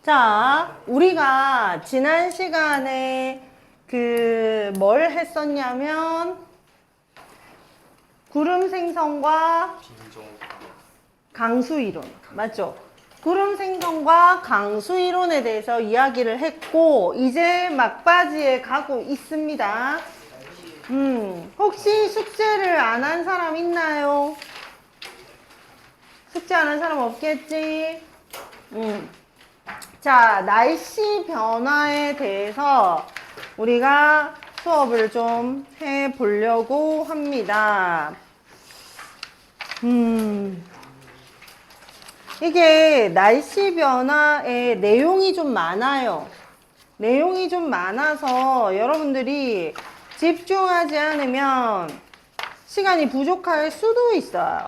자, 우리가 지난 시간에 뭘 했었냐면 구름 생성과 강수 이론 맞죠? 구름 생성과 강수 이론에 대해서 이야기를 했고 이제 막바지에 가고 있습니다. 혹시 숙제를 안 한 사람 있나요? 숙제 안 한 사람 없겠지? 자, 날씨 변화에 대해서 우리가 수업을 좀 해보려고 합니다. 이게 날씨 변화에 내용이 좀 많아요. 내용이 좀 많아서 여러분들이 집중하지 않으면 시간이 부족할 수도 있어요.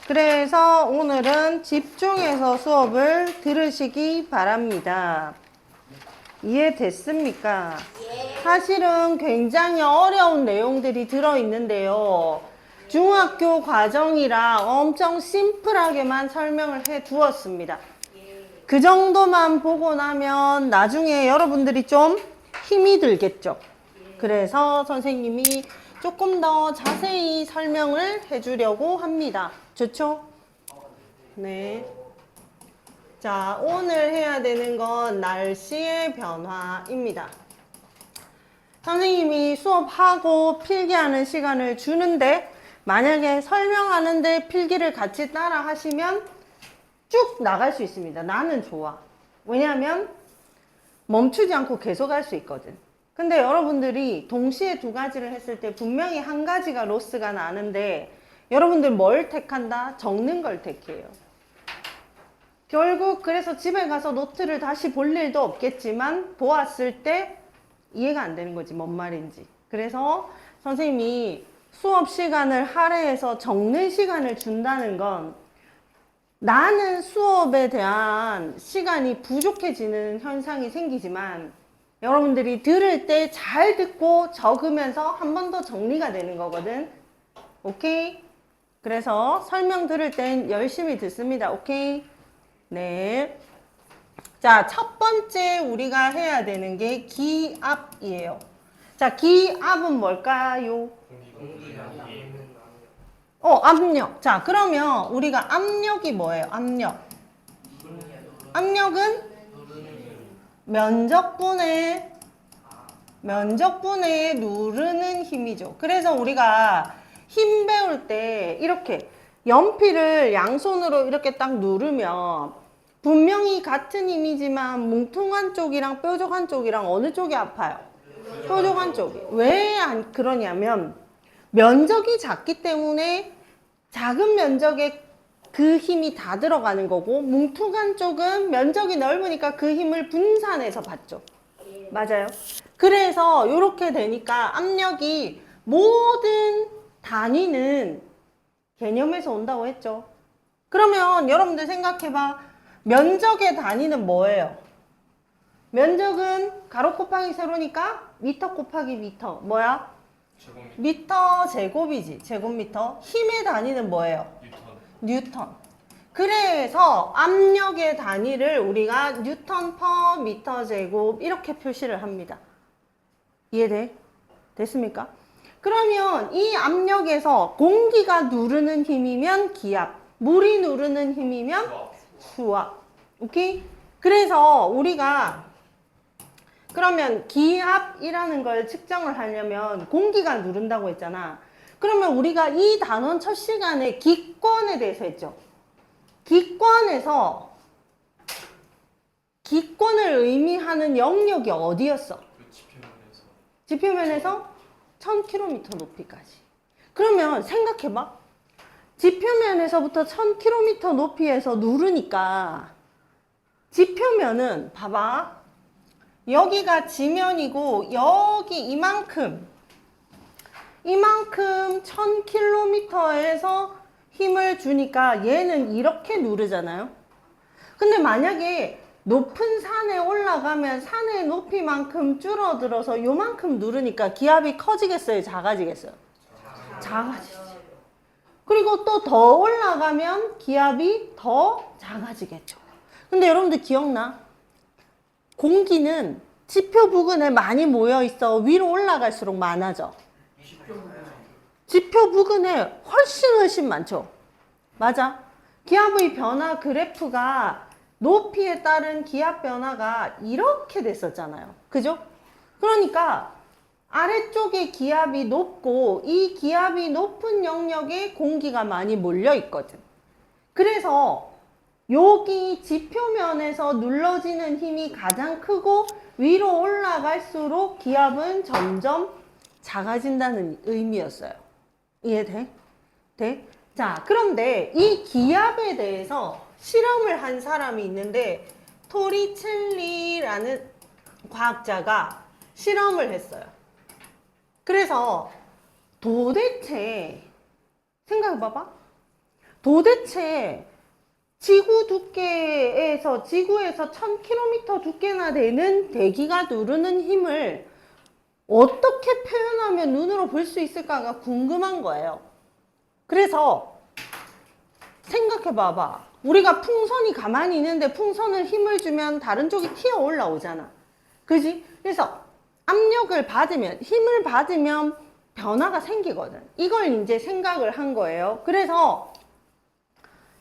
그래서 오늘은 집중해서 수업을 들으시기 바랍니다. 이해됐습니까? 사실은 굉장히 어려운 내용들이 들어있는데요. 중학교 과정이라 엄청 심플하게만 설명을 해 두었습니다. 그 정도만 보고 나면 나중에 여러분들이 좀 힘이 들겠죠. 그래서 선생님이 조금 더 자세히 설명을 해주려고 합니다. 좋죠? 네. 자, 오늘 해야 되는 건 날씨의 변화입니다. 선생님이 수업하고 필기하는 시간을 주는데 만약에 설명하는데 필기를 같이 따라 하시면 쭉 나갈 수 있습니다. 나는 좋아. 왜냐하면 멈추지 않고 계속 할 수 있거든. 근데 여러분들이 동시에 두 가지를 했을 때 분명히 한 가지가 로스가 나는데 여러분들 뭘 택한다? 적는 걸 택해요. 결국 그래서 집에 가서 노트를 다시 볼 일도 없겠지만 보았을 때 이해가 안 되는 거지, 뭔 말인지. 그래서 선생님이 수업 시간을 할애해서 적는 시간을 준다는 건 나는 수업에 대한 시간이 부족해지는 현상이 생기지만 여러분들이 들을 때 잘 듣고 적으면서 한 번 더 정리가 되는 거거든. 오케이? 그래서 설명 들을 땐 열심히 듣습니다. 오케이? 네. 자, 첫 번째 우리가 해야 되는 게 기압이에요. 자, 기압은 뭘까요? 압력. 자, 그러면 우리가 압력이 뭐예요? 압력. 압력은 면적분의 누르는 힘이죠. 그래서 우리가 힘 배울 때 이렇게 연필을 양손으로 이렇게 딱 누르면 분명히 같은 힘이지만 뭉퉁한 쪽이랑 뾰족한 쪽이랑 어느 쪽이 아파요? 뾰족한 쪽이. 왜 안 그러냐면 면적이 작기 때문에 작은 면적에 그 힘이 다 들어가는 거고 뭉퉁한 쪽은 면적이 넓으니까 그 힘을 분산해서 받죠. 맞아요. 그래서 이렇게 되니까 압력이 모든 단위는 개념에서 온다고 했죠. 그러면 여러분들 생각해봐. 면적의 단위는 뭐예요? 면적은 가로 곱하기 세로니까 미터 곱하기 미터. 뭐야? 제곱미터. 미터 제곱이지. 제곱미터. 힘의 단위는 뭐예요? 뉴턴. 그래서 압력의 단위를 우리가 뉴턴 퍼 미터 제곱 이렇게 표시를 합니다. 이해돼? 됐습니까? 그러면 이 압력에서 공기가 누르는 힘이면 기압, 물이 누르는 힘이면 수압. 오케이? 그래서 우리가 그러면 기압이라는 걸 측정을 하려면 공기가 누른다고 했잖아. 그러면 우리가 이 단원 첫 시간에 기권에 대해서 했죠. 기권에서 기권을 의미하는 영역이 어디였어? 지표면에서 1000km 높이까지. 그러면 생각해봐. 지표면에서부터 1000km 높이에서 누르니까 지표면은 봐봐. 여기가 지면이고 여기 이만큼 1000km에서 힘을 주니까 얘는 이렇게 누르잖아요. 근데 만약에 높은 산에 올라가면 산의 높이만큼 줄어들어서 요만큼 누르니까 기압이 커지겠어요? 작아지겠어요? 작아지지. 그리고 또 더 올라가면 기압이 더 작아지겠죠. 근데 여러분들 기억나? 공기는 지표 부근에 많이 모여 있어. 위로 올라갈수록 많아져. 지표 부근에 훨씬 많죠. 맞아. 기압의 변화 그래프가 높이에 따른 기압 변화가 이렇게 됐었잖아요. 그죠? 그러니까 아래쪽에 기압이 높고 이 기압이 높은 영역에 공기가 많이 몰려 있거든. 그래서 여기 지표면에서 눌러지는 힘이 가장 크고 위로 올라갈수록 기압은 점점 작아진다는 의미였어요. 이해돼? 돼? 자, 그런데 이 기압에 대해서 실험을 한 사람이 있는데 토리첼리라는 과학자가 실험을 했어요. 그래서 도대체 생각해봐봐. 도대체 지구에서 1000km 두께나 되는 대기가 누르는 힘을 어떻게 표현하면 눈으로 볼 수 있을까가 궁금한 거예요. 그래서 생각해봐봐. 우리가 풍선이 가만히 있는데 풍선을 힘을 주면 다른 쪽이 튀어 올라오잖아. 그지? 그래서 압력을 받으면, 힘을 받으면 변화가 생기거든. 이걸 이제 생각을 한 거예요. 그래서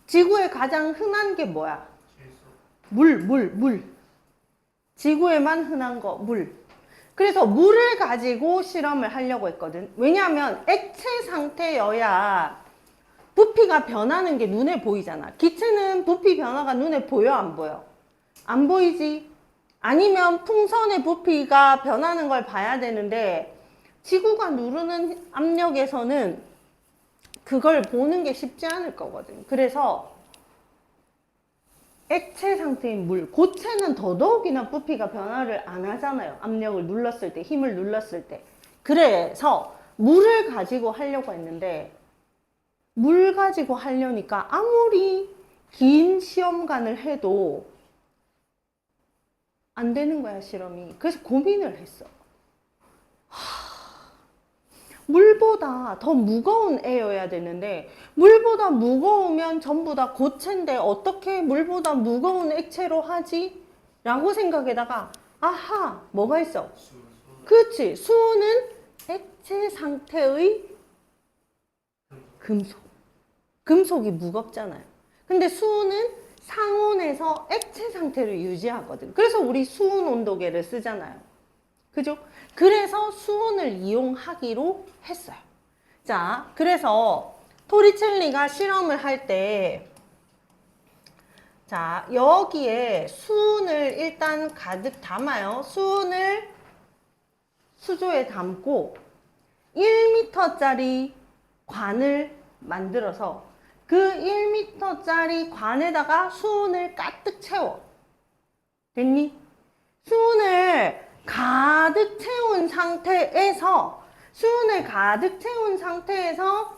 지구에 가장 흔한 게 뭐야? 물. 지구에만 흔한 거, 물. 그래서 물을 가지고 실험을 하려고 했거든. 왜냐하면 액체 상태여야 부피가 변하는 게 눈에 보이잖아. 기체는 부피 변화가 눈에 보여, 안 보여? 안 보이지? 아니면 풍선의 부피가 변하는 걸 봐야 되는데 지구가 누르는 압력에서는 그걸 보는 게 쉽지 않을 거거든. 그래서 액체 상태인 물, 고체는 더더욱이나 부피가 변화를 안 하잖아요. 압력을 눌렀을 때, 힘을 눌렀을 때. 그래서 물을 가지고 하려고 했는데 물 가지고 하려니까 아무리 긴 시험관을 해도 안 되는 거야, 실험이. 그래서 고민을 했어. 물보다 더 무거운 애여야 되는데 물보다 무거우면 전부 다 고체인데 어떻게 물보다 무거운 액체로 하지? 라고 생각에다가 아하, 뭐가 있어? 그렇지, 수은은 액체 상태의 금속. 금속이 무겁잖아요. 근데 수은은 상온에서 액체 상태를 유지하거든. 그래서 우리 수은 온도계를 쓰잖아요. 그죠? 그래서 수온을 이용하기로 했어요. 자, 그래서 토리첼리가 실험을 할 때, 자, 여기에 수은을 일단 가득 담아요. 수은을 수조에 담고 1m짜리 관을 만들어서 그 1m짜리 관에다가 수은을 가득 채워. 됐니? 수은을 가득 채운 상태에서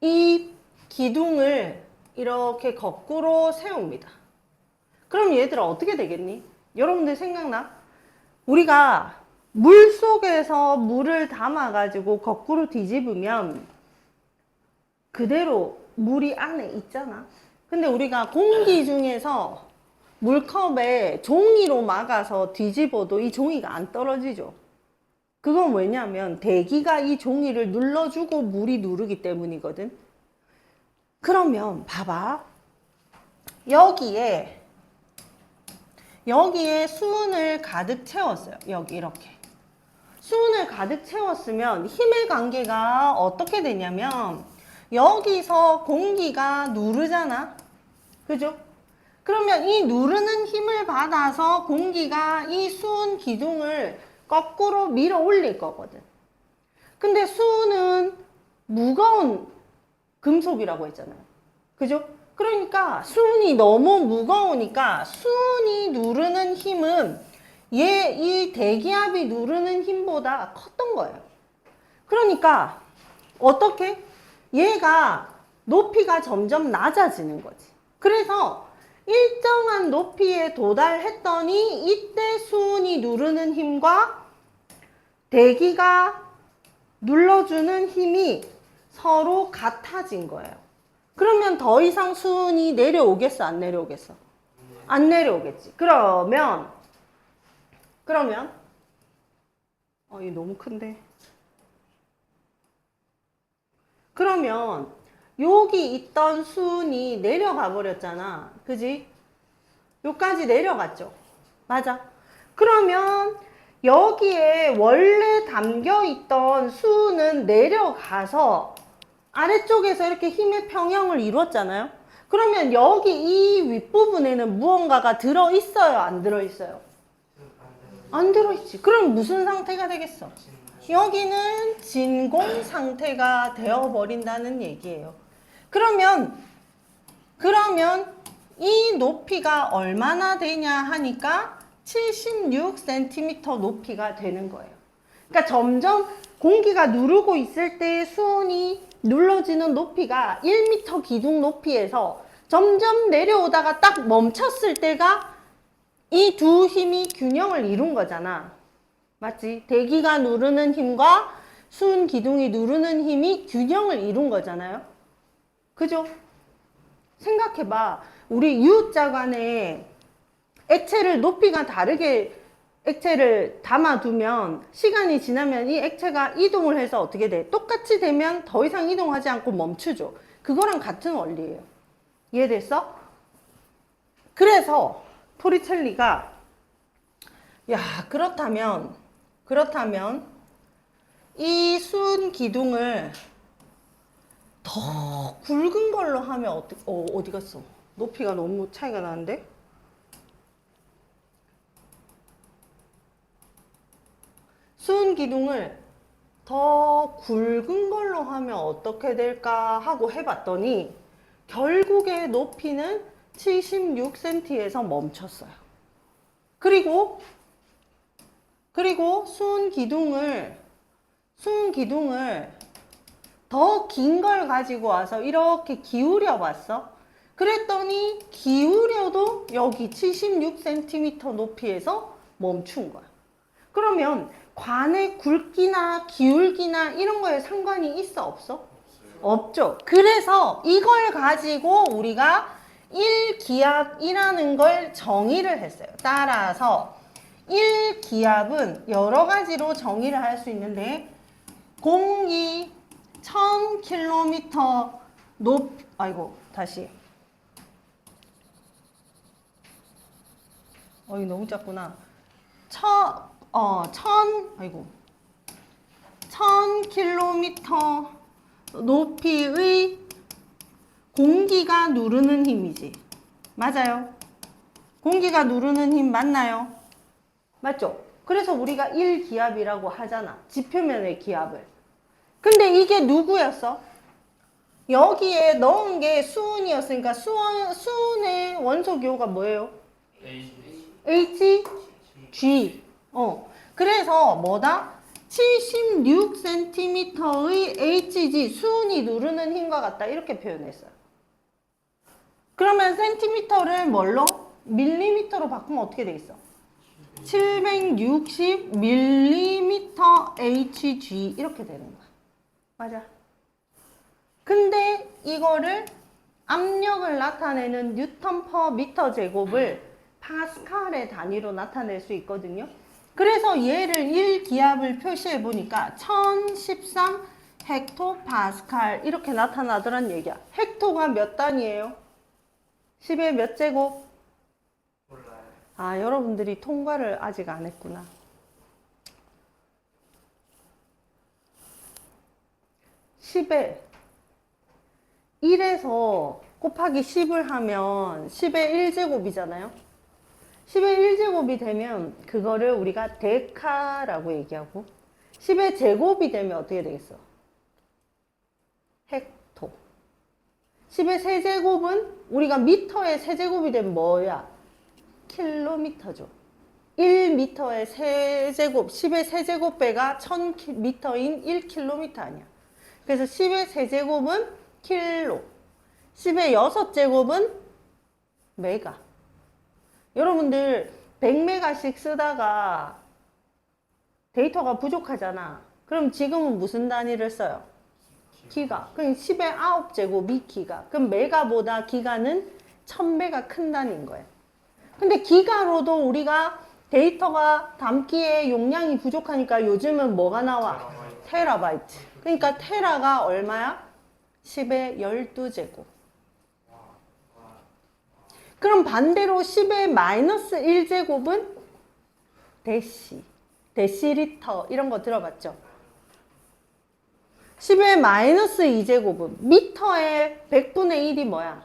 이 기둥을 이렇게 거꾸로 세웁니다. 그럼 얘들아 어떻게 되겠니? 여러분들 생각나? 우리가 물 속에서 물을 담아가지고 거꾸로 뒤집으면 그대로 물이 안에 있잖아. 근데 우리가 공기 중에서 물컵에 종이로 막아서 뒤집어도 이 종이가 안 떨어지죠. 그건 왜냐면 대기가 이 종이를 눌러주고 물이 누르기 때문이거든. 그러면 봐봐. 여기에 수은을 가득 채웠어요. 여기 이렇게. 수은을 가득 채웠으면 힘의 관계가 어떻게 되냐면 여기서 공기가 누르잖아. 그죠? 그러면 이 누르는 힘을 받아서 공기가 이 수은 기둥을 거꾸로 밀어 올릴 거거든. 근데 수은은 무거운 금속이라고 했잖아요. 그죠? 그러니까 수은이 너무 무거우니까 수은이 누르는 힘은 이 대기압이 누르는 힘보다 컸던 거예요. 그러니까 어떻게? 얘가 높이가 점점 낮아지는 거지. 그래서 일정한 높이에 도달했더니 이때 수은이 누르는 힘과 대기가 눌러주는 힘이 서로 같아진 거예요. 그러면 더 이상 수은이 내려오겠어, 안 내려오겠어? 안 내려오겠지. 그러면 이거 너무 큰데. 그러면 여기 있던 수은이 내려가 버렸잖아. 그지? 여기까지 내려갔죠. 맞아. 그러면 여기에 원래 담겨 있던 수은은 내려가서 아래쪽에서 이렇게 힘의 평형을 이루었잖아요. 그러면 여기 이 윗부분에는 무언가가 들어있어요? 안 들어있어요? 안 들어있지. 그럼 무슨 상태가 되겠어? 여기는 진공 상태가 되어버린다는 얘기예요. 그러면 이 높이가 얼마나 되냐 하니까 76cm 높이가 되는 거예요. 그러니까 점점 공기가 누르고 있을 때 수온이 눌러지는 높이가 1m 기둥 높이에서 점점 내려오다가 딱 멈췄을 때가 이 두 힘이 균형을 이룬 거잖아. 맞지? 대기가 누르는 힘과 수은 기둥이 누르는 힘이 균형을 이룬 거잖아요. 그죠? 생각해봐. 우리 U자관에 액체를 높이가 다르게 액체를 담아두면 시간이 지나면 이 액체가 이동을 해서 어떻게 돼? 똑같이 되면 더 이상 이동하지 않고 멈추죠. 그거랑 같은 원리예요. 이해됐어? 그래서 토리첼리가 야 그렇다면 이 수은 기둥을 더 굵은 걸로 하면 어디 갔어? 높이가 너무 차이가 나는데? 수은 기둥을 더 굵은 걸로 하면 어떻게 될까 하고 해봤더니 결국에 높이는 76cm에서 멈췄어요. 그리고 수은 기둥을 더 긴 걸 가지고 와서 이렇게 기울여 봤어. 그랬더니 기울여도 여기 76cm 높이에서 멈춘 거야. 그러면 관의 굵기나 기울기나 이런 거에 상관이 있어 없어? 없죠. 그래서 이걸 가지고 우리가 1기압이라는 걸 정의를 했어요. 따라서 1기압은 여러 가지로 정의를 할 수 있는데 공기 1000km 이거 너무 작구나. 1000km 높이의 공기가 누르는 힘이지. 맞아요? 공기가 누르는 힘 맞나요? 맞죠? 그래서 우리가 1기압이라고 하잖아. 지표면의 기압을. 근데 이게 누구였어? 여기에 넣은 게 수은이었으니까 수은의 원소기호가 뭐예요? Hg. 그래서 뭐다? 76cm의 Hg, 수은이 누르는 힘과 같다. 이렇게 표현했어요. 그러면 센티미터를 뭘로? 밀리미터로 바꾸면 어떻게 돼 있어? 760mm Hg 이렇게 되는 거야. 맞아. 근데 이거를 압력을 나타내는 뉴턴 퍼 미터 제곱을 파스칼의 단위로 나타낼 수 있거든요. 그래서 얘를 1기압을 표시해 보니까 1013 헥토파스칼 이렇게 나타나더란 얘기야. 헥토가 몇 단위예요? 10의 몇 제곱? 몰라요. 아, 여러분들이 통과를 아직 안 했구나. 10에 1에서 곱하기 10을 하면 10의 1제곱이잖아요. 10의 1제곱이 되면 그거를 우리가 데카라고 얘기하고 10의 제곱이 되면 어떻게 되겠어? 헥토. 10의 세제곱은 우리가 미터의 세제곱이 되면 뭐야? 킬로미터죠. 1미터의 세제곱, 10의 세제곱배가 1000미터인 1킬로미터 아니야. 그래서 10의 세제곱은 킬로, 10의 6제곱은 메가. 여러분들 100메가씩 쓰다가 데이터가 부족하잖아. 그럼 지금은 무슨 단위를 써요? 기가. 그럼 10의 9제곱이 기가. 그럼 메가보다 기가는 1000배가 큰 단위인 거예요. 근데 기가로도 우리가 데이터가 담기에 용량이 부족하니까 요즘은 뭐가 나와? 테라바이트. 그러니까 테라가 얼마야? 10의 12제곱. 그럼 반대로 10의 마이너스 1제곱은 데시리터 이런 거 들어봤죠? 10의 마이너스 2제곱은 미터의 100분의 1이 뭐야?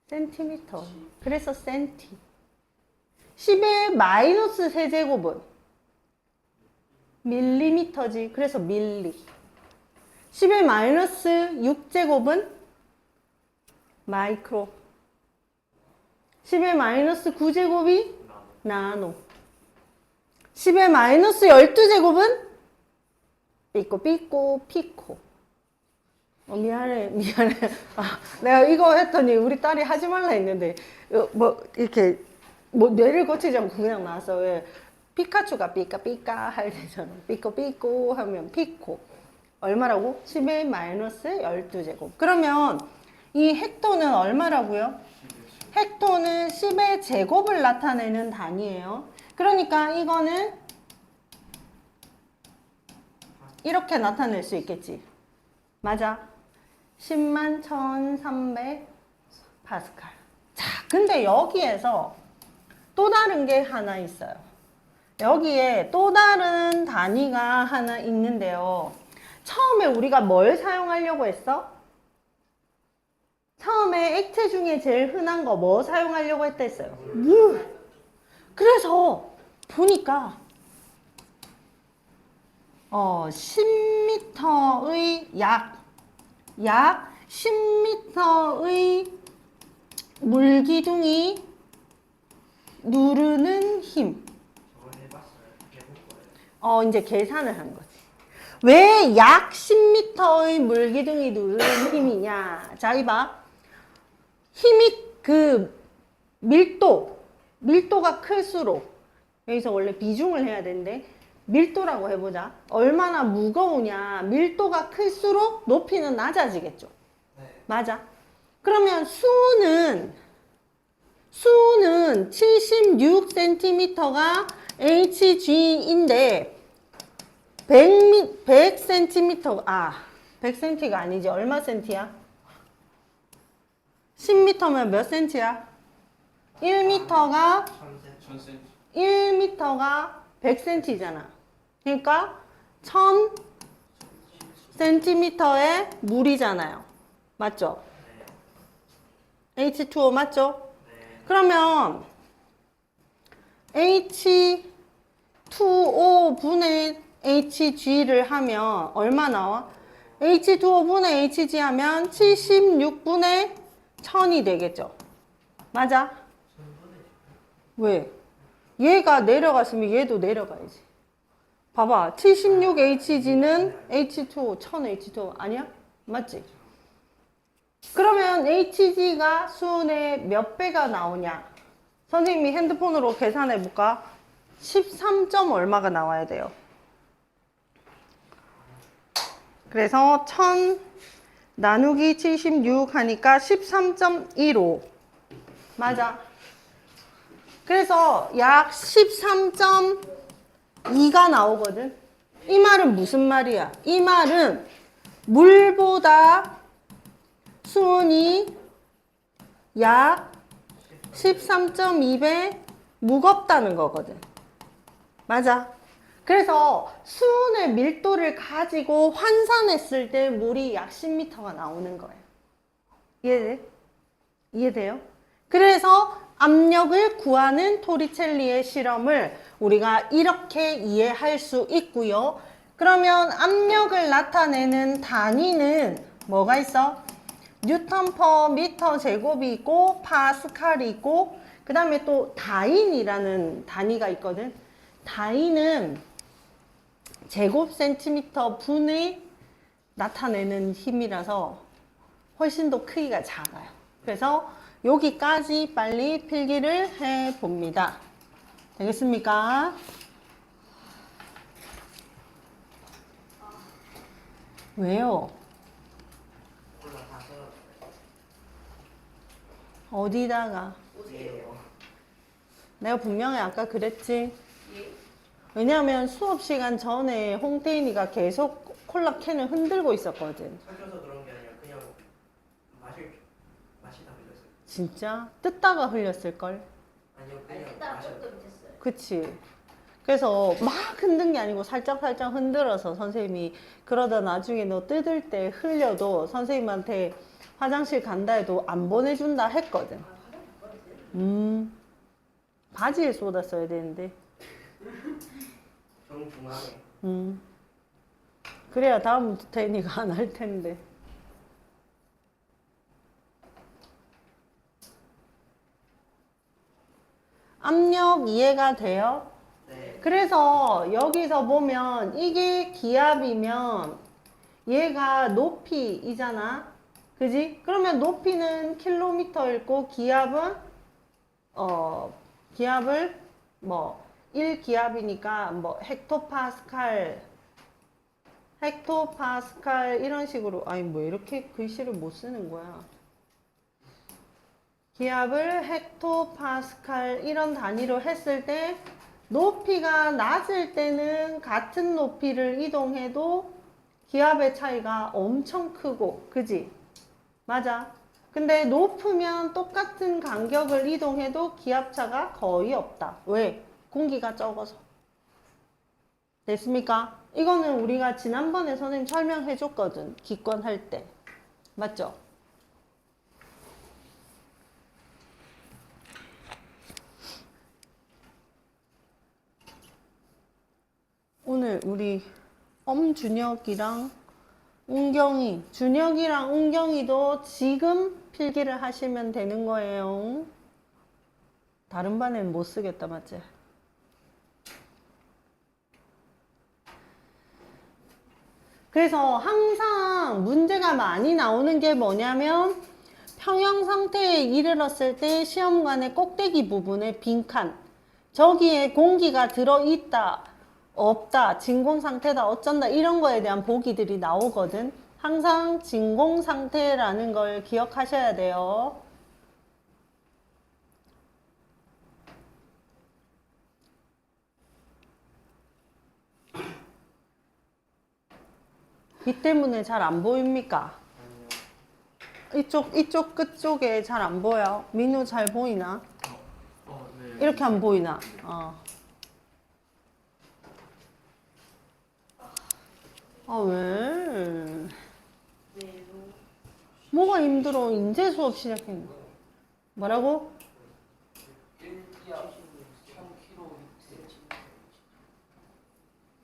센티미터. 그래서 센티. 10의 마이너스 3제곱은 밀리미터지. 그래서 밀리. 10의 마이너스 6제곱은 마이크로. 10의 마이너스 9제곱이 나노. 10의 마이너스 12제곱은 삐꼬 피코. 미안해. 아, 내가 이거 했더니 우리 딸이 하지 말라 했는데 뭐 이렇게 뭐 뇌를 거치지 않고 그냥 나왔어. 왜 피카츄가 삐까삐까 할 때잖아. 삐꼬 하면 피코. 얼마라고? 10의 마이너스 12제곱. 그러면 이 헥토는 얼마라고요? 헥토는 10의 제곱을 나타내는 단위예요. 그러니까 이거는 이렇게 나타낼 수 있겠지. 맞아. 10만 1300 파스칼. 자, 근데 여기에서 또 다른 게 하나 있어요. 여기에 또 다른 단위가 하나 있는데요. 처음에 우리가 뭘 사용하려고 했어? 처음에 액체 중에 제일 흔한 거 뭐 사용하려고 했다 했어요? 물. 그래서 보니까 10m의 약 10m의 물기둥이 누르는 힘. 이제 계산을 한 거지. 왜 약 10m의 물기둥이 누르는 힘이냐? 자, 이봐. 힘이 밀도가 클수록, 여기서 원래 비중을 해야 되는데, 밀도라고 해보자. 얼마나 무거우냐. 밀도가 클수록 높이는 낮아지겠죠. 네. 맞아. 그러면 수는 76cm가 HG인데 100cm, 100cm가 아니지. 얼마 센티야? 10m면 몇 센티야? 1m가 100cm잖아. 그러니까 1000cm의 물이잖아요. 맞죠? H2O 맞죠? 그러면 H2O 분의 HG를 하면 얼마 나와? H2O 분의 HG 하면 76분의 1000이 되겠죠? 맞아? 왜? 얘가 내려갔으면 얘도 내려가야지. 봐봐. 76HG는 H2O, 1000H2O 아니야? 맞지? 그러면 HG가 수은의 몇 배가 나오냐? 선생님이 핸드폰으로 계산해 볼까? 13점 얼마가 나와야 돼요. 그래서 1000 나누기 76 하니까 13.15. 맞아. 그래서 약 13.2가 나오거든. 이 말은 무슨 말이야? 이 말은 물보다 수온이 약 13.2배 무겁다는 거거든. 맞아. 그래서 수온의 밀도를 가지고 환산했을 때 물이 약 10m가 나오는 거예요. 이해돼? 이해돼요? 그래서 압력을 구하는 토리첼리의 실험을 우리가 이렇게 이해할 수 있고요. 그러면 압력을 나타내는 단위는 뭐가 있어? 뉴턴 퍼 미터 제곱이 있고 파스칼이 있고 그 다음에 또 다인이라는 단위가 있거든. 다인은 제곱 센티미터 분의 나타내는 힘이라서 훨씬 더 크기가 작아요. 그래서 여기까지 빨리 필기를 해 봅니다. 되겠습니까? 왜요? 어디다가? 내가 분명히 아까 그랬지. 예? 왜냐하면 수업 시간 전에 홍태인이가 계속 콜라 캔을 흔들고 있었거든. 살쪄서 그런 게 아니라 그냥 맛이 다 흘렸어요. 진짜? 뜯다가 흘렸을걸? 아니요, 아니 그냥 일단 맛이. 조금 됐어요. 그치. 그래서 막 흔든 게 아니고 살짝살짝 흔들어서 선생님이 그러다 나중에 너 뜯을 때 흘려도 선생님한테 화장실 간다 해도 안 보내준다 했거든. 아 화장 바꿔야 돼. 바지에 쏟았어야 되는데. 정중앙에. 그래야 다음부터 태인이가 안 할 텐데. 압력 이해가 돼요? 네. 그래서 여기서 보면 이게 기압이면 얘가 높이이잖아. 그지? 그러면 높이는 킬로미터일 거 기압은 기압을 뭐 1기압이니까 뭐 헥토파스칼 이런 식으로 아니 뭐 이렇게 글씨를 못 쓰는 거야. 기압을 헥토파스칼 이런 단위로 했을 때 높이가 낮을 때는 같은 높이를 이동해도 기압의 차이가 엄청 크고 그지? 맞아. 근데 높으면 똑같은 간격을 이동해도 기압차가 거의 없다. 왜? 공기가 적어서. 됐습니까? 이거는 우리가 지난번에 선생님 설명해 줬거든. 기권할 때. 맞죠? 오늘 우리 엄준혁이랑 준혁이랑 운경이도 지금 필기를 하시면 되는 거예요. 다른 반에는 못 쓰겠다, 맞지? 그래서 항상 문제가 많이 나오는 게 뭐냐면 평형 상태에 이르렀을 때 시험관의 꼭대기 부분에 빈칸 저기에 공기가 들어있다 없다 진공 상태다 어쩐다 이런 거에 대한 보기들이 나오거든. 항상 진공 상태라는 걸 기억하셔야 돼요. 비 때문에 잘 안 보입니까? 이쪽 끝쪽에 잘 안 보여. 민우 잘 보이나? 네. 이렇게 안 보이나? 아, 왜? 뭐가 힘들어? 인제 수업 시작했는데. 뭐라고? 1기압 3kg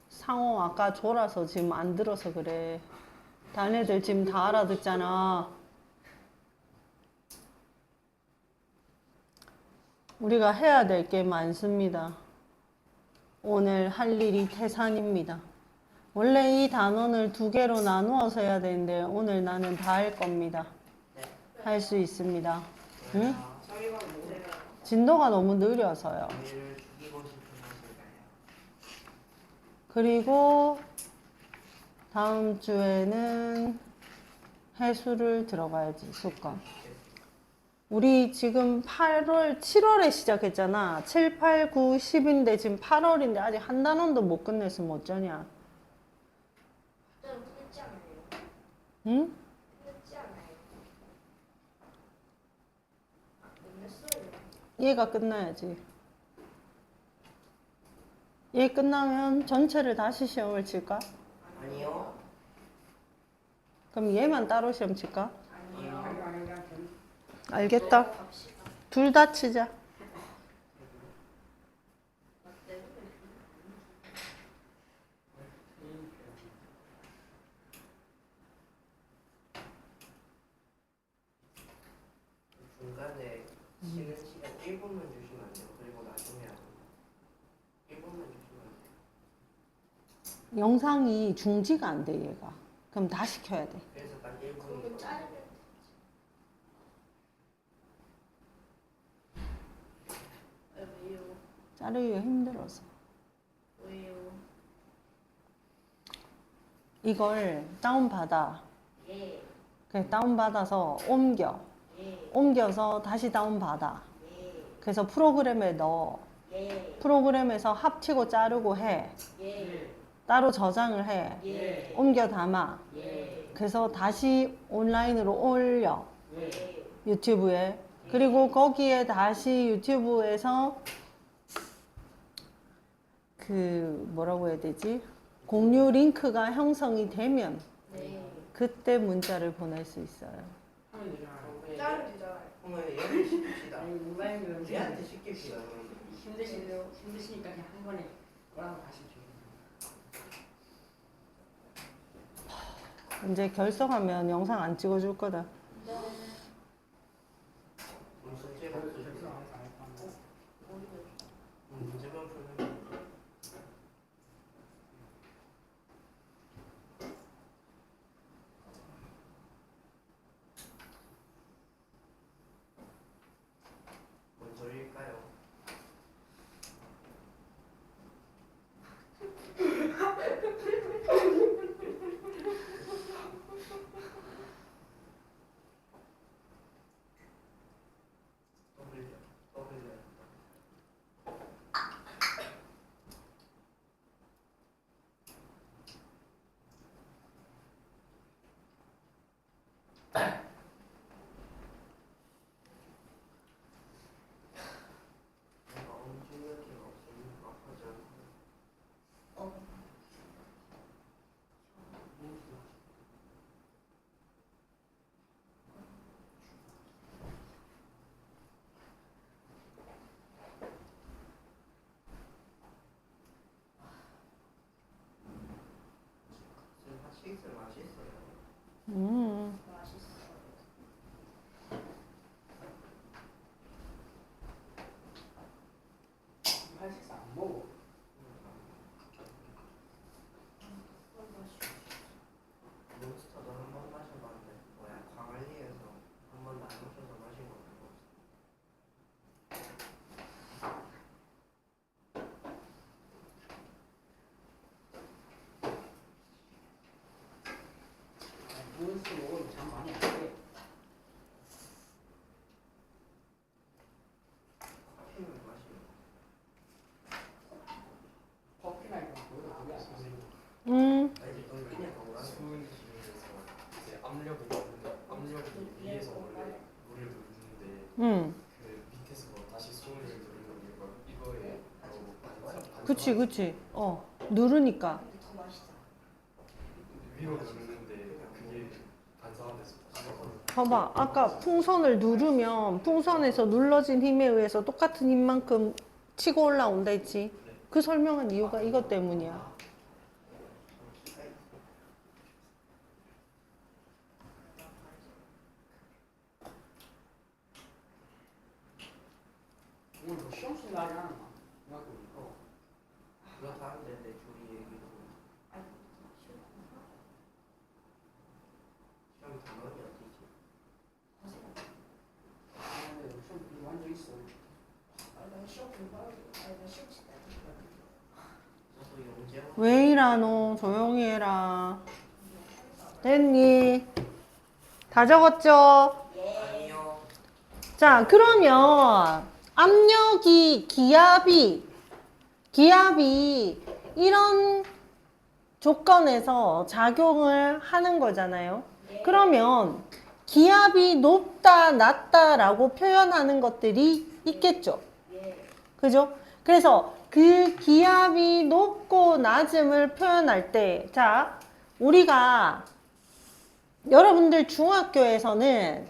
상호 아까 졸아서 지금 안 들어서 그래. 다른 애들 지금 다 알아듣잖아. 우리가 해야 될 게 많습니다. 오늘 할 일이 태산입니다. 원래 이 단원을 2개로 나누어서 해야 되는데 오늘 나는 다 할 겁니다. 할 수 있습니다. 응? 진도가 너무 느려서요. 얘를 죽이고 싶은 것일까요? 그리고 다음 주에는 해수를 들어가야지, 수강. 우리 지금 8월, 7월에 시작했잖아. 7, 8, 9, 10인데 지금 8월인데 아직 한 단원도 못 끝냈으면 어쩌냐. 좀 끝냈지 않아요? 응? 끝냈지 않아요? 아 끝냈어요. 얘가 끝나야지. 얘 끝나면 전체를 다시 시험을 칠까? 아니요. 그럼 얘만 따로 시험 칠까? 아니요. 알겠다. 갑시다. 둘 다 치자. 나 때문에. 중간에 쉬는 시간 1분만 주시면 안 돼요. 그리고 나중에 하고 1분만 주시면 안 돼요. 영상이 중지가 안 돼, 얘가. 그럼 다 시켜야 돼. 그래서 딱 그거 1분이고 자르면 왜요? 자르기가 힘들어서. 왜요? 이걸 다운받아. 예. 그래, 다운받아서 옮겨. 예. 옮겨서 다시 다운받아. 예. 그래서 프로그램에 넣어. 예. 프로그램에서 합치고 자르고 해. 예. 따로 저장을 해. 예. 옮겨 담아. 예. 그래서 다시 온라인으로 올려. 예. 유튜브에. 그리고 거기에 다시 유튜브에서 그 뭐라고 해야 되지? 공유 링크가 형성이 되면 네. 그때 문자를 보낼 수 있어요. 하면 되잖아요. 짜면 되잖아요. 그러면 얘를 시킵시다. 아니 온라인은 얘한테 시킵시다. 그러면. 힘드시니까 그냥 한 번에 뭐라고 하시죠. 이제 결성하면 영상 안 찍어줄 거다. 문제만 풀면 문제만 풀면 뭔 소리일까요? 떠올려. 뭔가 엄청나게 없으면 아파지 않고. 어. 지금 핫식스 맛있어요. 맛있어. 한식사 안 먹어. 몬스터도 한 번 마셔봤는데 뭐야 광안리에서 한 번도 안 마셔서 마신 거 말고 몬스 먹으면 잠 많이 안 돼. 커피는 마시고 커피나 이런 거 먹어도 그게 안 돼. 아니 넌 그냥 건강해. 수은 기준에서 이제 압력이 위에서 원래 물을 누르는데 그 밑에서 다시 수은을 누르는 이거에 그치. 누르니까. 더 맛있어. 위로 누르는데 그게 반사돼서 다시 봐봐. 아까 풍선을 누르면 풍선에서 눌러진 힘에 의해서 똑같은 힘만큼 치고 올라온다 했지. 그 설명한 이유가 이것 때문이야. 오늘 뭐 시험 쓴 날이 하나 중학교 있고. 그거 다른데 내 둘이 얘기도 시험 단원이 어디지? 아, 근데 시험 완전 있어. 나 시험 공부하고 나 시험 치다. 저도 영재원 왜 이러노? 조용히 해라. 됐니? 다 적었죠? 아니요. 자, 그러면 압력이 기압이 이런 조건에서 작용을 하는 거잖아요. 그러면 기압이 높다, 낮다라고 표현하는 것들이 있겠죠. 예. 그죠? 그래서 그 기압이 높고 낮음을 표현할 때, 자, 우리가 여러분들 중학교에서는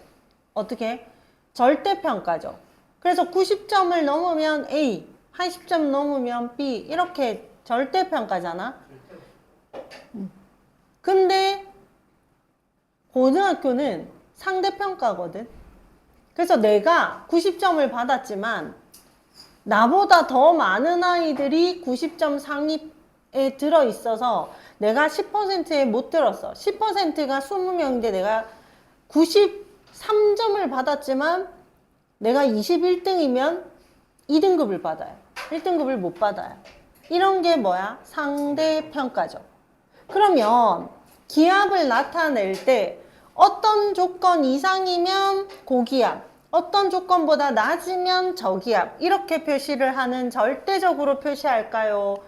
어떻게? 절대평가죠. 그래서 90점을 넘으면 A, 80점 넘으면 B, 이렇게 절대평가잖아. 근데 고등학교는 상대평가거든. 그래서 내가 90점을 받았지만 나보다 더 많은 아이들이 90점 상위에 들어있어서 내가 10%에 못 들었어. 10%가 20명인데 내가 93점을 받았지만 내가 21등이면 2등급을 받아요. 1등급을 못 받아요. 이런 게 뭐야? 상대평가죠. 그러면 기압을 나타낼 때 어떤 조건 이상이면 고기압, 어떤 조건보다 낮으면 저기압. 이렇게 표시를 하는 절대적으로 표시할까요?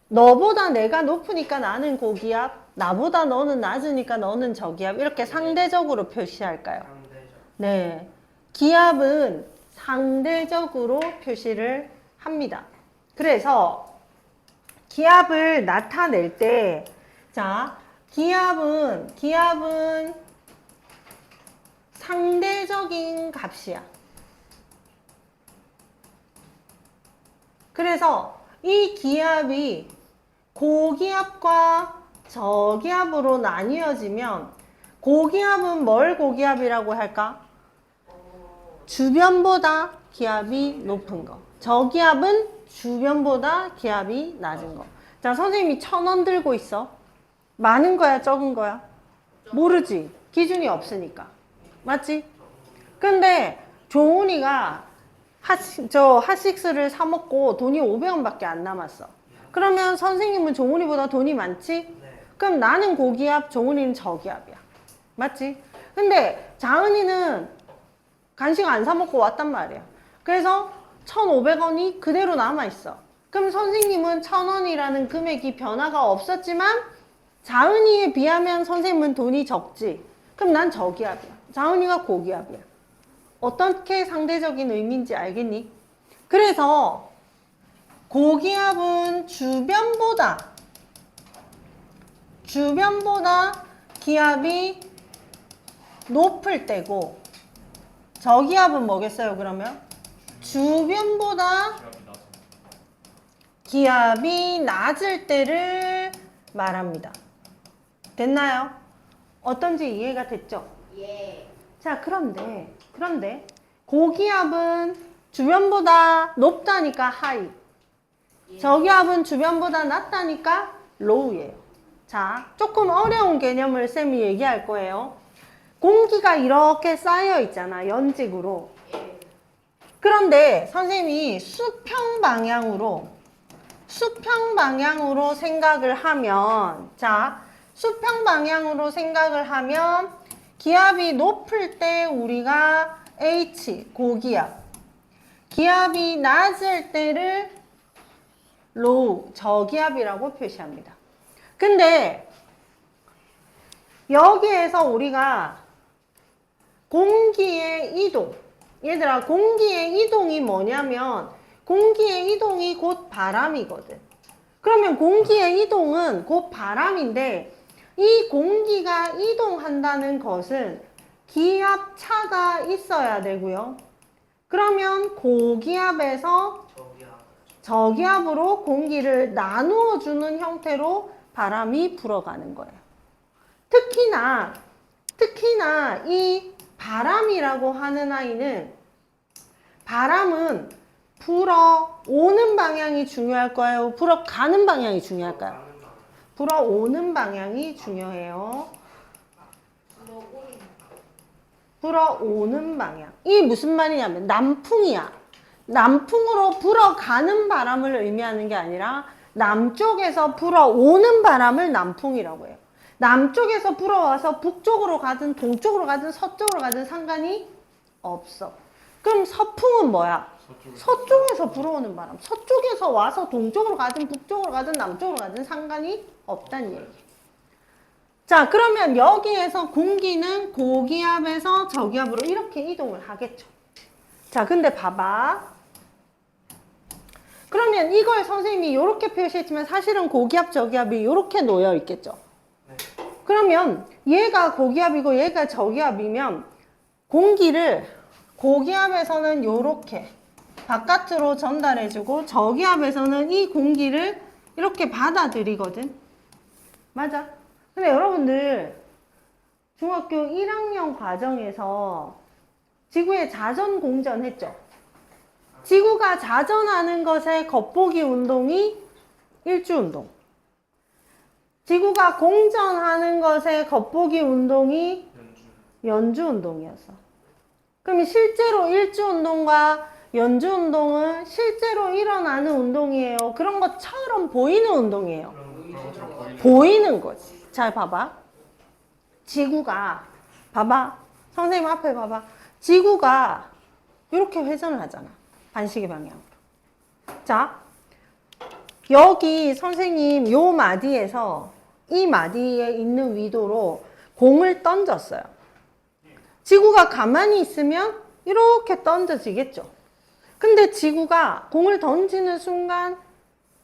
너보다 내가 높으니까 나는 고기압, 나보다 너는 낮으니까 너는 저기압. 이렇게 상대적으로 표시할까요? 상대적. 네. 기압은 상대적으로 표시를 합니다. 그래서 기압을 나타낼 때, 자, 기압은 상대적인 값이야. 그래서 이 기압이 고기압과 저기압으로 나뉘어지면 고기압은 뭘 고기압이라고 할까? 주변보다 기압이 높은 거. 저기압은 주변보다 기압이 낮은 거. 자, 선생님이 1,000원 들고 있어. 많은 거야, 적은 거야? 모르지. 기준이 없으니까. 맞지? 근데 조은이가 핫식스를 사 먹고 돈이 500원밖에 안 남았어. 그러면 선생님은 조은이보다 돈이 많지? 네. 그럼 나는 고기압, 조은이는 저기압이야. 맞지? 근데 자은이는 간식 안 사 먹고 왔단 말이야. 그래서 1,500원이 그대로 남아있어. 그럼 선생님은 1,000원이라는 금액이 변화가 없었지만 자은이에 비하면 선생님은 돈이 적지. 그럼 난 저기압이야. 자은이가 고기압이야. 어떻게 상대적인 의미인지 알겠니? 그래서 고기압은 주변보다 기압이 높을 때고, 저기압은 뭐겠어요, 그러면? 주변보다 기압이 낮을 때를 말합니다. 됐나요? 어떤지 이해가 됐죠? 예. 자, 그런데 고기압은 주변보다 높다니까 하이, 저기압은 주변보다 낮다니까 로우예요. 자, 조금 어려운 개념을 쌤이 얘기할 거예요. 공기가 이렇게 쌓여 있잖아, 연직으로. 그런데 선생님이 수평 방향으로 생각을 하면, 자, 수평 방향으로 생각을 하면 기압이 높을 때 우리가 H, 고기압, 기압이 낮을 때를 low, 저기압이라고 표시합니다. 근데 여기에서 우리가 공기의 이동, 얘들아, 공기의 이동이 뭐냐면 공기의 이동이 곧 바람이거든. 그러면 공기의 이동은 곧 바람인데 이 공기가 이동한다는 것은 기압 차가 있어야 되고요. 그러면 고기압에서 저기압으로 공기를 나누어 주는 형태로 바람이 불어가는 거예요. 특히나 이 바람이라고 하는 아이는, 바람은 불어오는 방향이 중요할 거예요? 불어가는 방향이 중요할까요? 불어오는 방향이 중요해요. 불어오는 방향. 이게 무슨 말이냐면 남풍이야. 남풍으로 불어가는 바람을 의미하는 게 아니라 남쪽에서 불어오는 바람을 남풍이라고 해요. 남쪽에서 불어와서 북쪽으로 가든 동쪽으로 가든 서쪽으로 가든 상관이 없어. 그럼 서풍은 뭐야? 서쪽에서 불어오는 바람. 서쪽에서 와서 동쪽으로 가든 북쪽으로 가든 남쪽으로 가든 상관이 없다는 얘기. 자, 그러면 여기에서 공기는 고기압에서 저기압으로 이렇게 이동을 하겠죠. 자, 근데 봐봐. 그러면 이걸 선생님이 이렇게 표시했지만 사실은 고기압, 저기압이 이렇게 놓여 있겠죠. 그러면 얘가 고기압이고 얘가 저기압이면 공기를 고기압에서는 이렇게 바깥으로 전달해주고 저기압에서는 이 공기를 이렇게 받아들이거든. 맞아. 근데 여러분들 중학교 1학년 과정에서 지구의 자전 공전 했죠? 지구가 자전하는 것의 겉보기 운동이 일주운동. 지구가 공전하는 것의 겉보기 운동이 연주운동이었어. 그럼 실제로 일주운동과 연주운동은 실제로 일어나는 운동이에요. 그런 것처럼 보이는 운동이에요. 보이는 거지. 잘 봐봐. 지구가, 봐봐. 선생님 앞에 봐봐. 지구가 이렇게 회전을 하잖아. 반시계 방향으로. 자, 여기 선생님 요 마디에서 이 마디에 있는 위도로 공을 던졌어요. 지구가 가만히 있으면 이렇게 던져지겠죠. 근데 지구가 공을 던지는 순간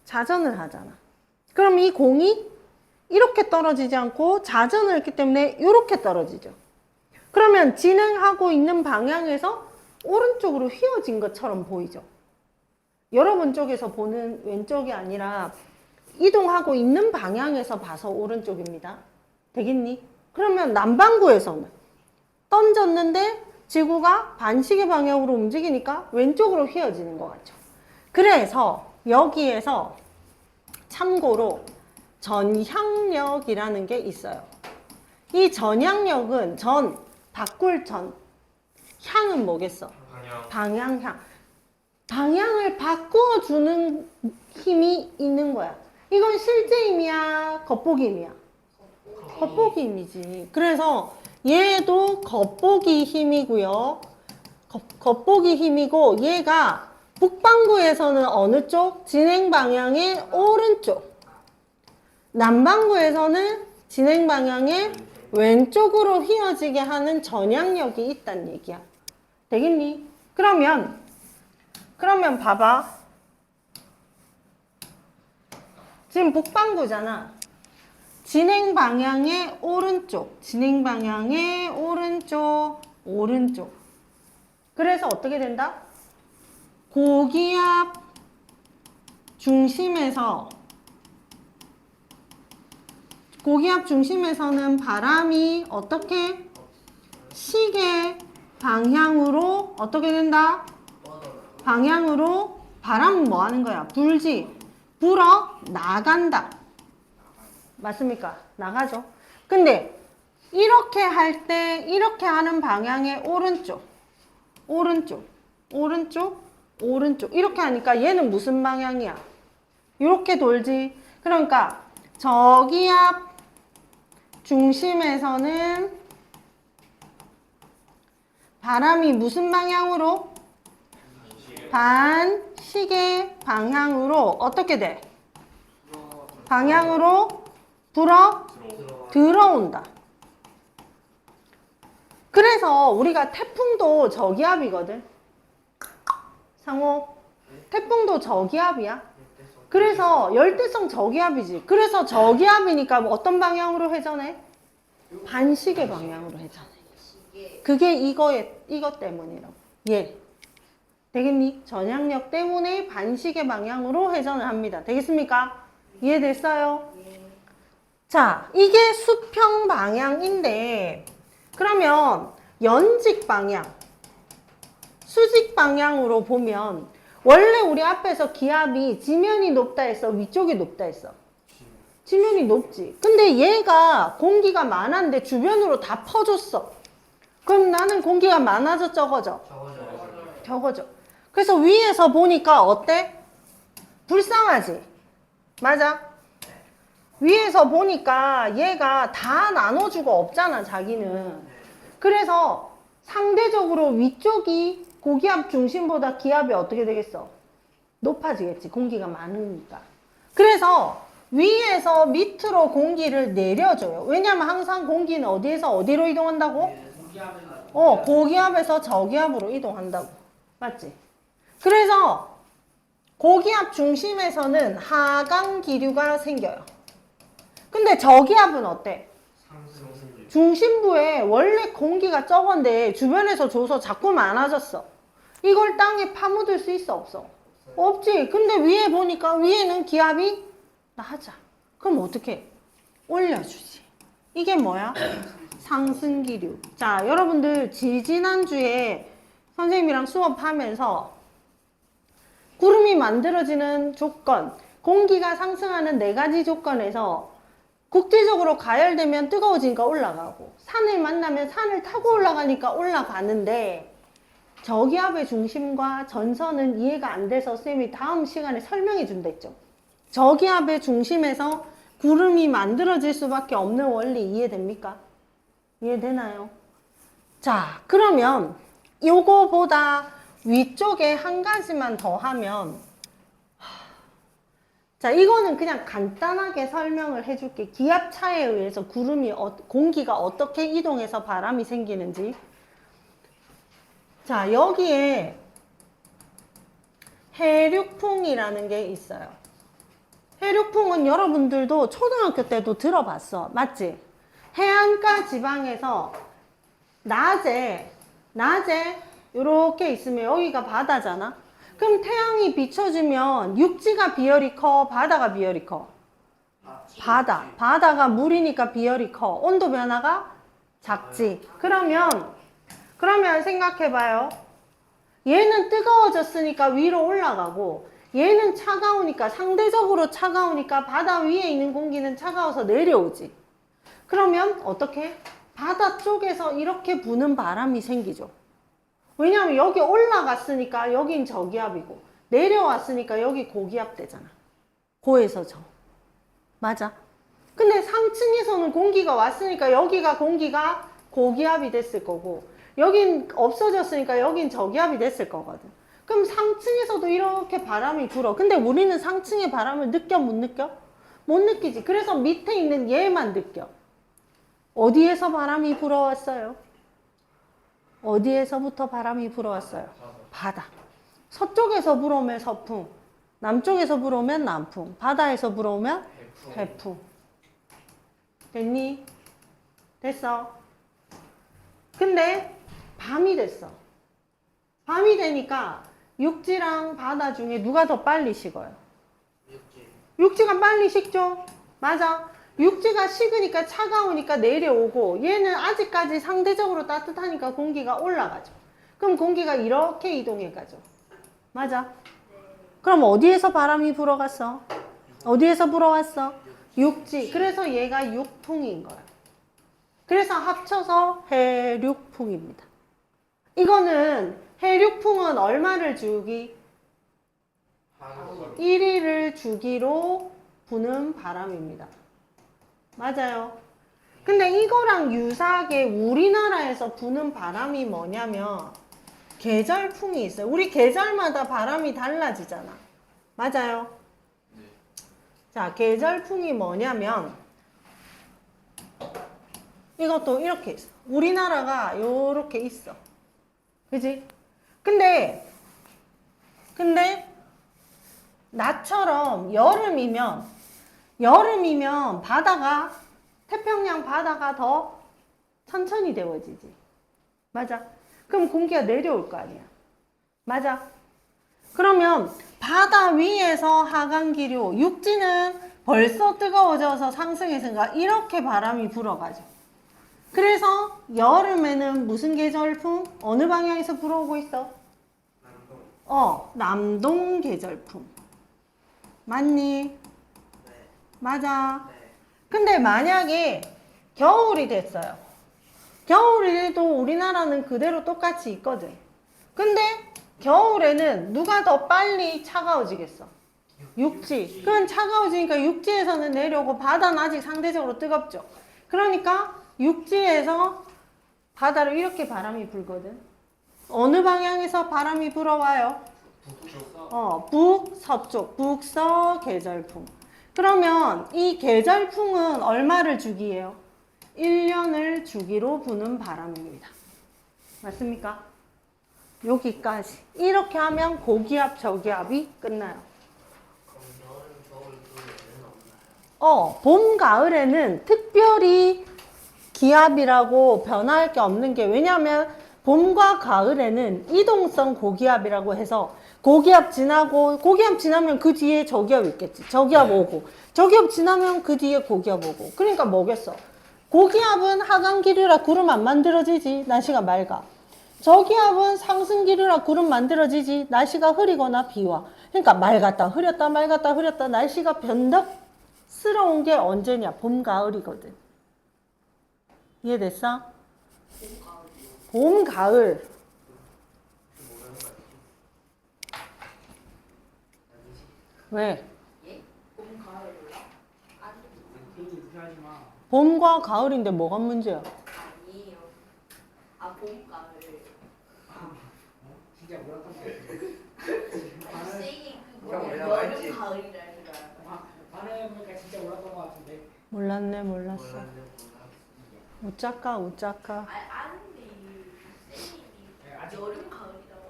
자전을 하잖아. 그럼 이 공이 이렇게 떨어지지 않고 자전을 했기 때문에 이렇게 떨어지죠. 그러면 진행하고 있는 방향에서 오른쪽으로 휘어진 것처럼 보이죠. 여러분 쪽에서 보는 왼쪽이 아니라 이동하고 있는 방향에서 봐서 오른쪽입니다. 되겠니? 그러면 남반구에서는 던졌는데 지구가 반시계 방향으로 움직이니까 왼쪽으로 휘어지는 것 같죠. 그래서 여기에서 참고로 전향력이라는 게 있어요. 이 전향력은 바꿀 향은 뭐겠어? 방향향. 방향을 바꿔주는 힘이 있는 거야. 이건 실제 힘이야? 겉보기 힘이야? 겉보기 힘이지. 그래서 얘도 겉보기 힘이고요. 겉보기 힘이고 얘가 북반구에서는 어느 쪽? 진행 방향의 오른쪽. 남반구에서는 진행 방향의 왼쪽으로 휘어지게 하는 전향력이 있다는 얘기야. 되겠니? 그러면 봐봐. 지금 북반구잖아. 진행 방향의 오른쪽. 오른쪽. 그래서 어떻게 된다? 고기압 중심에서는 바람이 어떻게? 시계 방향으로 어떻게 된다? 방향으로 바람은 뭐 하는 거야? 불지. 불어 나간다. 맞습니까? 나가죠. 근데 이렇게 할 때 이렇게 하는 방향의 오른쪽 이렇게 하니까 얘는 무슨 방향이야? 이렇게 돌지. 그러니까 저기압 중심에서는 바람이 무슨 방향으로? 반시계 방향으로 어떻게 돼? 방향으로 불어 들어온다. 그래서 우리가 태풍도 저기압이거든. 상호, 태풍도 저기압이야. 그래서 열대성 저기압이지. 그래서 저기압이니까 어떤 방향으로 회전해? 반시계 방향으로 회전해. 그게 이것 때문이라고. 예. 되겠니? 전향력 때문에 반시계 방향으로 회전을 합니다. 되겠습니까? 이해됐어요? 자, 이게 수평 방향인데 그러면 연직 방향, 수직 방향으로 보면 원래 우리 앞에서 기압이 지면이 높다 했어? 위쪽이 높다 했어? 지면이 높지. 근데 얘가 공기가 많았는데 주변으로 다 퍼졌어. 그럼 나는 공기가 많아져 적어져? 적어져. 그래서 위에서 보니까 어때? 불쌍하지? 맞아? 위에서 보니까 얘가 다 나눠주고 없잖아, 자기는. 그래서 상대적으로 위쪽이 고기압 중심보다 기압이 어떻게 되겠어? 높아지겠지, 공기가 많으니까. 그래서 위에서 밑으로 공기를 내려줘요. 왜냐면 항상 공기는 어디에서 어디로 이동한다고? 고기압에서 저기압으로 이동한다고. 맞지? 그래서 고기압 중심에서는 하강 기류가 생겨요. 근데 저기압은 어때? 중심부에 원래 공기가 적은데 주변에서 줘서 자꾸 많아졌어. 이걸 땅에 파묻을 수 있어, 없어? 없지. 근데 위에 보니까 위에는 기압이 낮아. 그럼 어떻게? 올려주지. 이게 뭐야? 상승기류. 자, 여러분들 지난주에 선생님이랑 수업하면서 구름이 만들어지는 조건, 공기가 상승하는 4가지 조건에서 국지적으로 가열되면 뜨거워지니까 올라가고, 산을 만나면 산을 타고 올라가니까 올라가는데, 저기압의 중심과 전선은 이해가 안 돼서 쌤이 다음 시간에 설명해 준다 했죠. 저기압의 중심에서 구름이 만들어질 수밖에 없는 원리 이해됩니까? 이해되나요? 자, 그러면 요거보다 위쪽에 한 가지만 더 하면, 자, 이거는 그냥 간단하게 설명을 해줄게. 기압차에 의해서 공기가 어떻게 이동해서 바람이 생기는지. 자, 여기에 해륙풍이라는 게 있어요. 해륙풍은 여러분들도 초등학교 때도 들어봤어. 맞지? 해안가 지방에서 낮에 이렇게 있으면 여기가 바다잖아. 그럼 태양이 비춰주면 육지가 비열이 커, 바다가 비열이 커? 바다가 물이니까 비열이 커. 온도 변화가 작지. 그러면 생각해봐요. 얘는 뜨거워졌으니까 위로 올라가고 얘는 차가우니까, 상대적으로 차가우니까 바다 위에 있는 공기는 차가워서 내려오지. 그러면 어떻게? 바다 쪽에서 이렇게 부는 바람이 생기죠. 왜냐하면 여기 올라갔으니까 여긴 저기압이고 내려왔으니까 여기 고기압 되잖아. 고에서 저. 맞아. 근데 상층에서는 공기가 왔으니까 여기가 공기가 고기압이 됐을 거고 여긴 없어졌으니까 여긴 저기압이 됐을 거거든. 그럼 상층에서도 이렇게 바람이 불어. 근데 우리는 상층의 바람을 느껴 못 느껴? 못 느끼지. 그래서 밑에 있는 얘만 느껴. 어디에서 바람이 불어왔어요? 어디에서부터 바람이 불어왔어요? 바다. 서쪽에서 불어오면 서풍, 남쪽에서 불어오면 남풍, 바다에서 불어오면 해풍. 됐니? 됐어? 근데 밤이 됐어. 밤이 되니까 육지랑 바다 중에 누가 더 빨리 식어요? 육지가 빨리 식죠? 맞아. 육지가 식으니까 차가우니까 내려오고 얘는 아직까지 상대적으로 따뜻하니까 공기가 올라가죠. 그럼 공기가 이렇게 이동해 가죠. 맞아. 그럼 어디에서 바람이 불어갔어? 어디에서 불어왔어? 육지. 그래서 얘가 육풍인 거야. 그래서 합쳐서 해륙풍입니다. 이거는 해륙풍은 얼마를 주기? 1위를 주기로 부는 바람입니다. 맞아요. 근데 이거랑 유사하게 우리나라에서 부는 바람이 뭐냐면 계절풍이 있어요. 우리 계절마다 바람이 달라지잖아. 맞아요. 자, 계절풍이 뭐냐면 이것도 이렇게 있어. 우리나라가 요렇게 있어. 그지? 근데 나처럼 여름이면 바다가, 태평양 바다가 더 천천히 데워지지. 맞아. 그럼 공기가 내려올 거 아니야. 맞아. 그러면 바다 위에서 하강기류, 육지는 벌써 뜨거워져서 상승해서가 이렇게 바람이 불어가죠. 그래서 여름에는 무슨 계절풍? 어느 방향에서 불어오고 있어? 남동 계절풍. 맞니? 네. 맞아. 네. 근데 만약에 겨울이 됐어요. 겨울이 돼도 우리나라는 그대로 똑같이 있거든. 근데 겨울에는 누가 더 빨리 차가워지겠어? 육지. 그건 차가워지니까 육지에서는 내려오고 바다는 아직 상대적으로 뜨겁죠. 그러니까 육지에서 바다로 이렇게 바람이 불거든. 어느 방향에서 바람이 불어와요? 북서쪽, 북서 계절풍. 그러면 이 계절풍은 얼마를 주기예요? 1년을 주기로 부는 바람입니다. 맞습니까? 여기까지. 이렇게 하면 고기압, 저기압이 끝나요. 그럼 여름, 겨울, 겨울에는 없나요? 봄, 가을에는 특별히 기압이라고 변할 게 없는 게, 왜냐하면 봄과 가을에는 이동성 고기압이라고 해서 고기압 지나면 그 뒤에 저기압 있겠지. 저기압 오고, 저기압 지나면 그 뒤에 고기압 오고. 그러니까 뭐겠어? 고기압은 하강기류라 구름 안 만들어지지. 날씨가 맑아. 저기압은 상승기류라 구름 만들어지지. 날씨가 흐리거나 비와. 그러니까 맑았다 흐렸다 날씨가 변덕스러운 게 언제냐? 봄, 가을이거든. 이해됐어? 봄, 가을. 왜? 봄, 가을. 괜히 무시하지 마. 봄과 가을인데 뭐가 문제야? 아니에요. 봄, 가을. 진짜 몰랐던 것 같은데. 쌩이 그럼 그거 내가 알지. 여름 가을이라니까. 반응해보니까 진짜 몰랐던 것 같은데. 몰랐네, 몰랐어. 몰랐네 몰랐어. 우짜까, 우짜까. 아는데 이 쌩이 네, 아직 여름 가을이라고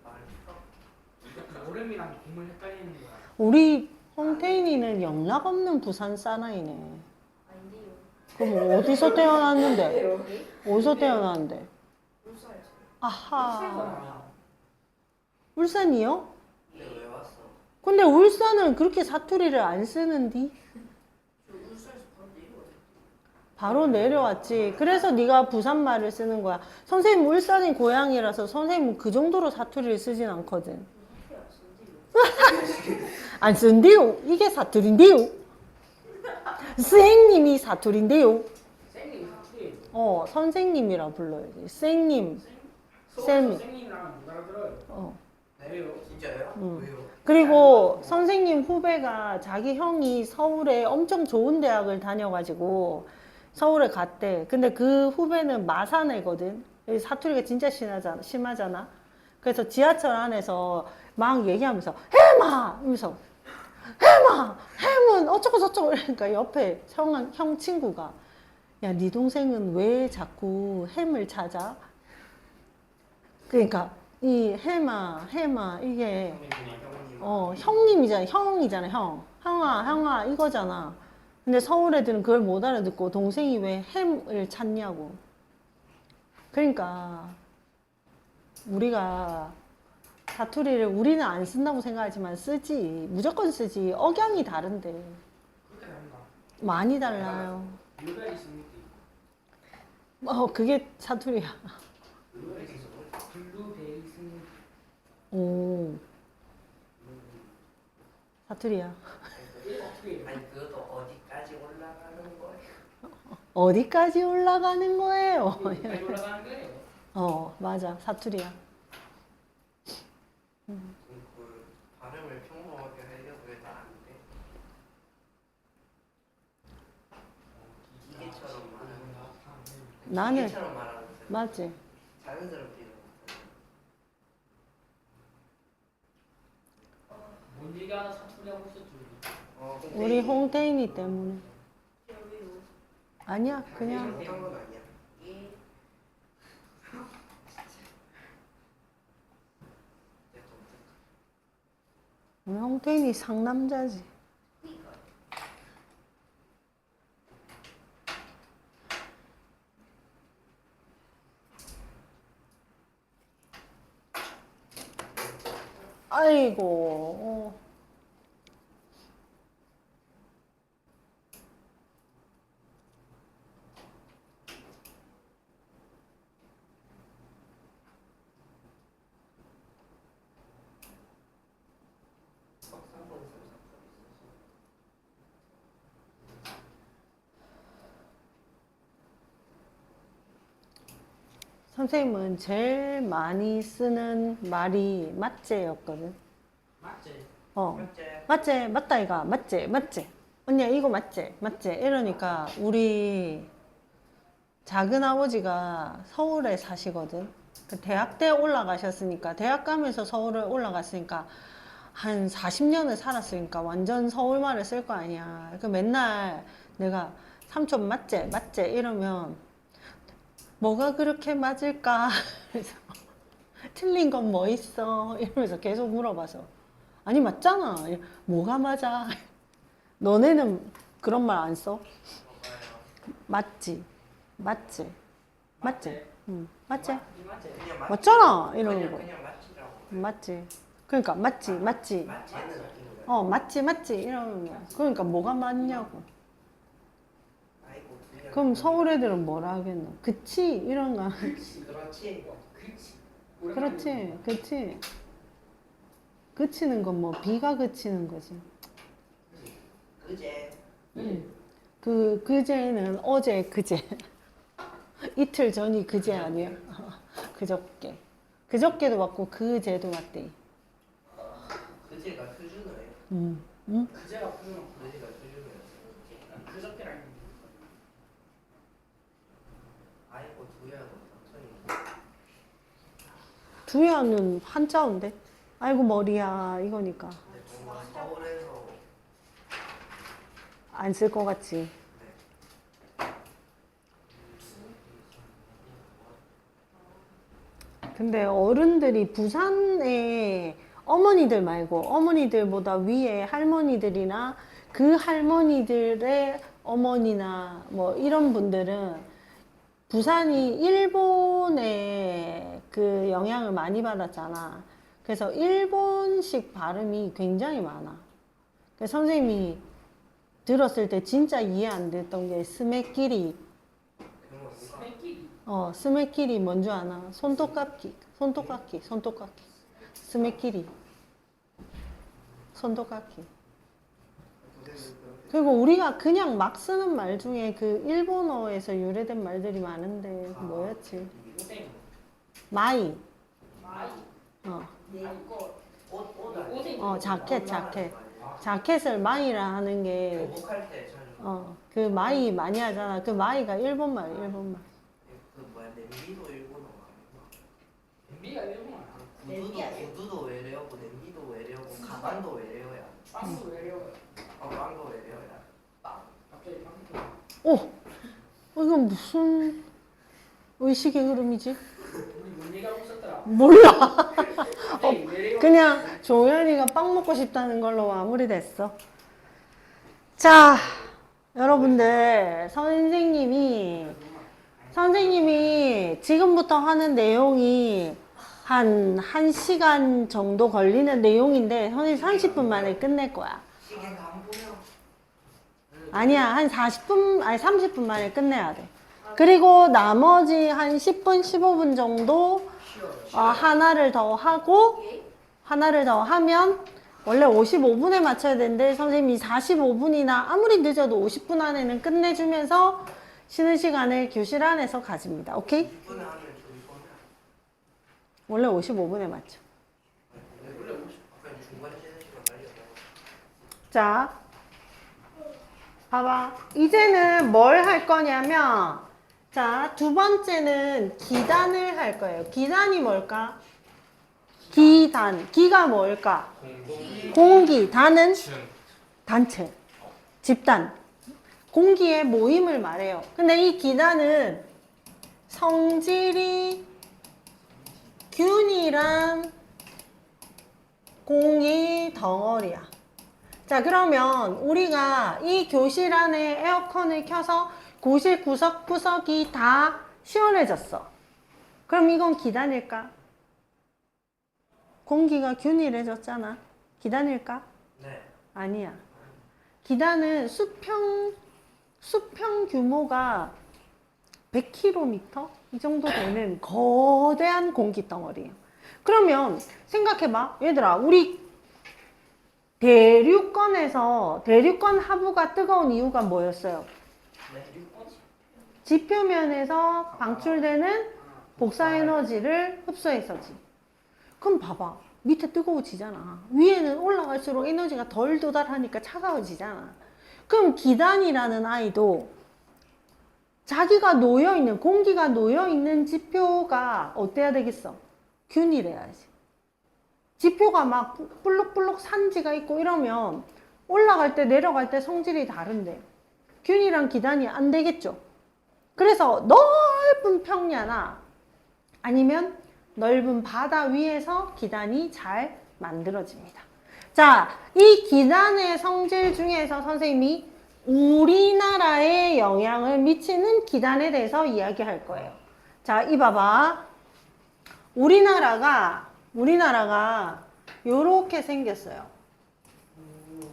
알고. 여름이랑 봄을 헷갈리는 거야. 우리 홍태인이는 영락 없는 부산 사나이네. 아닌데요. 그럼 어디서 태어났는데? 어디서 태어났는데? 울산에서. 아하. 울산이요? 근데 왜 왔어? 근데 울산은 그렇게 사투리를 안 쓰는디? 저 울산에서 바로 내려와요. 바로 내려왔지. 그래서 네가 부산 말을 쓰는 거야. 선생님 울산이 고향이라서 선생님은 그 정도로 사투리를 쓰진 않거든. 학교 안 쓰는데요. 안 쓴디요. 이게 사투리인데요. 선생님이 사투리인데요. 쌩님 사투리. 선생님이라 불러야지. 쌩님. 쌤. 쌤님이랑 못 알아들어요. 왜요? 진짜요? 응. 왜요? 그리고 선생님 후배가 자기 형이 서울에 엄청 좋은 대학을 다녀가지고 서울에 갔대. 근데 그 후배는 마산애거든. 사투리가 진짜 심하잖아. 그래서 지하철 안에서 막 얘기하면서 해마! 이러면서 해마! 햄은 어쩌고 저쩌고 그러니까 옆에 형 친구가 야, 네 동생은 왜 자꾸 햄을 찾아? 그러니까 이 해마 이게 형이잖아 형 형아 이거잖아. 근데 서울 애들은 그걸 못 알아듣고 동생이 왜 햄을 찾냐고. 그러니까 우리가 사투리를 우리는 안 쓴다고 생각하지만 쓰지. 무조건 쓰지. 억양이 다른데 그렇게 다른가? 많이 달라요. 블루베리 스무디. 그게 사투리야. 블루베리 스무디. 오 사투리야. 이거 어떻게 해요? 아니 그것도 어디까지 올라가는 거예요? 어디까지 올라가는 거예요? 어디까지 올라가는 거예요? 맞아. 사투리야. 그 발음을 평범하게 하려고 해도 안 돼. 기계처럼 말하는 나는 기계처럼 말하는 거 맞지. 자연스럽게 뭔 얘기하다 사투리 하고 있었지. 근데 우리 홍태인이 때문에. 왜요? 아니야. 그냥 잘못한 건 아니야. 예. 우리 홍태인이 상남자지. 그니까. 아이고. 선생님은 제일 많이 쓰는 말이 맞제였거든. 맞지? 맞지? 맞제, 맞다 이가, 맞제, 맞제. 언니야 이거 맞제, 맞제. 이러니까 우리 작은 아버지가 서울에 사시거든. 그 대학 때 올라가셨으니까 대학 가면서 서울을 올라갔으니까 한 40년을 살았으니까 완전 서울말을 쓸 거 아니야. 그 맨날 내가 삼촌 맞제, 맞제 이러면 뭐가 그렇게 맞을까? 그래서 틀린 건 뭐 있어? 이러면서 계속 물어봐서 아니 맞잖아. 뭐가 맞아? 너네는 그런 말 안 써? 맞지? 맞지? 맞지? 응, 맞지? 맞지? 그냥 맞지? 맞잖아 이러는 거. 그냥 맞지라고. 맞지? 그러니까 맞지? 맞지? 맞지는 아닌 거야. 맞지? 맞지? 이러는 거야. 그러니까 뭐가 맞냐고. 아이고 그냥 그럼 서울 애들은 뭐라 하겠노? 그치? 이런 거. 그렇지. 그렇지. 그렇지, 그치. 그치는 건 뭐 비가 그치는 거지. 그제 그제는 어제 그제. 이틀 전이 그제 아니야? 그저께. 그저께도 맞고 그제도 맞대. 그제가 표준어예요. 응? 그제가 표준어. 그제가 표준어예요. 그저께랑 아이고 두야 너 천천히. 두야는 한자어인데. 아이고 머리야 이거니까 근데 뭔가 서울에서 안 쓸 것 같지. 근데 어른들이 부산에 어머니들 말고 어머니들보다 위에 할머니들이나 그 할머니들의 어머니나 뭐 이런 분들은 부산이 일본의 그 영향을 많이 받았잖아. 그래서 일본식 발음이 굉장히 많아. 그래서 선생님이 들었을 때 진짜 이해 안 됐던 게 스메끼리. 그런 거 누가 맨끼리. 스메끼리 뭔 줄 아나? 손톱깎이. 스메끼리. 손톱깎이. 그리고 우리가 그냥 막 쓰는 말 중에 그 일본어에서 유래된 말들이 많은데 뭐였지? 오뎅. 마이. 마이. 어, 이거 옷 오뎅. 자켓. 자켓을 마이라 하는 게, 목할 때 자주 그 마이 많이 하잖아. 그 마이가 일본말. 그 뭐야 냄비도 일본어가 냄비가 일본어. 구두도 외래어고 냄비도 외래어고 가방도 외래어야. 빵도 외래어요. 빵도 외래어야. 갑자기 빵. 이건 무슨 의식의 흐름이지? 우리 뭔 얘기하고 있었더라. 몰라. 갑자기 외래어. 그냥 종현이가 빵 먹고 싶다는 걸로 마무리됐어. 자, 여러분들, 선생님이 지금부터 하는 내용이 한 1시간 정도 걸리는 내용인데, 선생님 30분 만에 끝낼 거야. 시계가 안 보여. 아니야, 한 30분 만에 끝내야 돼. 그리고 나머지 한 10분, 15분 정도 하나를 더 하면 원래 55분에 맞춰야 되는데 선생님이 45분이나 아무리 늦어도 50분 안에는 끝내주면서 쉬는 시간을 교실 안에서 가집니다. 오케이? 6분에 하면 좋을 거냐? 원래 55분에 맞춰. 원래 50. 그냥 중간 쉬는 시간 빨리 하자. 자, 봐봐. 이제는 뭘 할 거냐면, 자, 두 번째는 기단을 할 거예요. 기단이 뭘까? 기가 뭘까? 공기. 단은 단체. 집단. 공기의 모임을 말해요. 근데 이 기단은 성질이 균일한 공기 덩어리야. 자, 그러면 우리가 이 교실 안에 에어컨을 켜서 교실 구석구석이 다 시원해졌어. 그럼 이건 기단일까? 공기가 균일해졌잖아. 기단일까? 네. 아니야. 기단은 수평 규모가 100km? 이 정도 되는 거대한 공기 덩어리예요. 그러면 생각해봐. 얘들아, 우리 대륙권 하부가 뜨거운 이유가 뭐였어요? 네. 지표면에서 방출되는 복사에너지를 흡수해서지. 그럼 봐봐. 밑에 뜨거워지잖아. 위에는 올라갈수록 에너지가 덜 도달하니까 차가워지잖아. 그럼 기단이라는 아이도 자기가 놓여있는, 공기가 놓여있는 지표가 어때야 되겠어? 균일해야지. 지표가 막 볼록볼록 산지가 있고 이러면 올라갈 때 내려갈 때 성질이 다른데 균일한 기단이 안 되겠죠. 그래서 넓은 평야나 아니면 넓은 바다 위에서 기단이 잘 만들어집니다. 자, 이 기단의 성질 중에서 선생님이 우리나라에 영향을 미치는 기단에 대해서 이야기할 거예요. 자, 이 봐봐. 우리나라가 요렇게 생겼어요.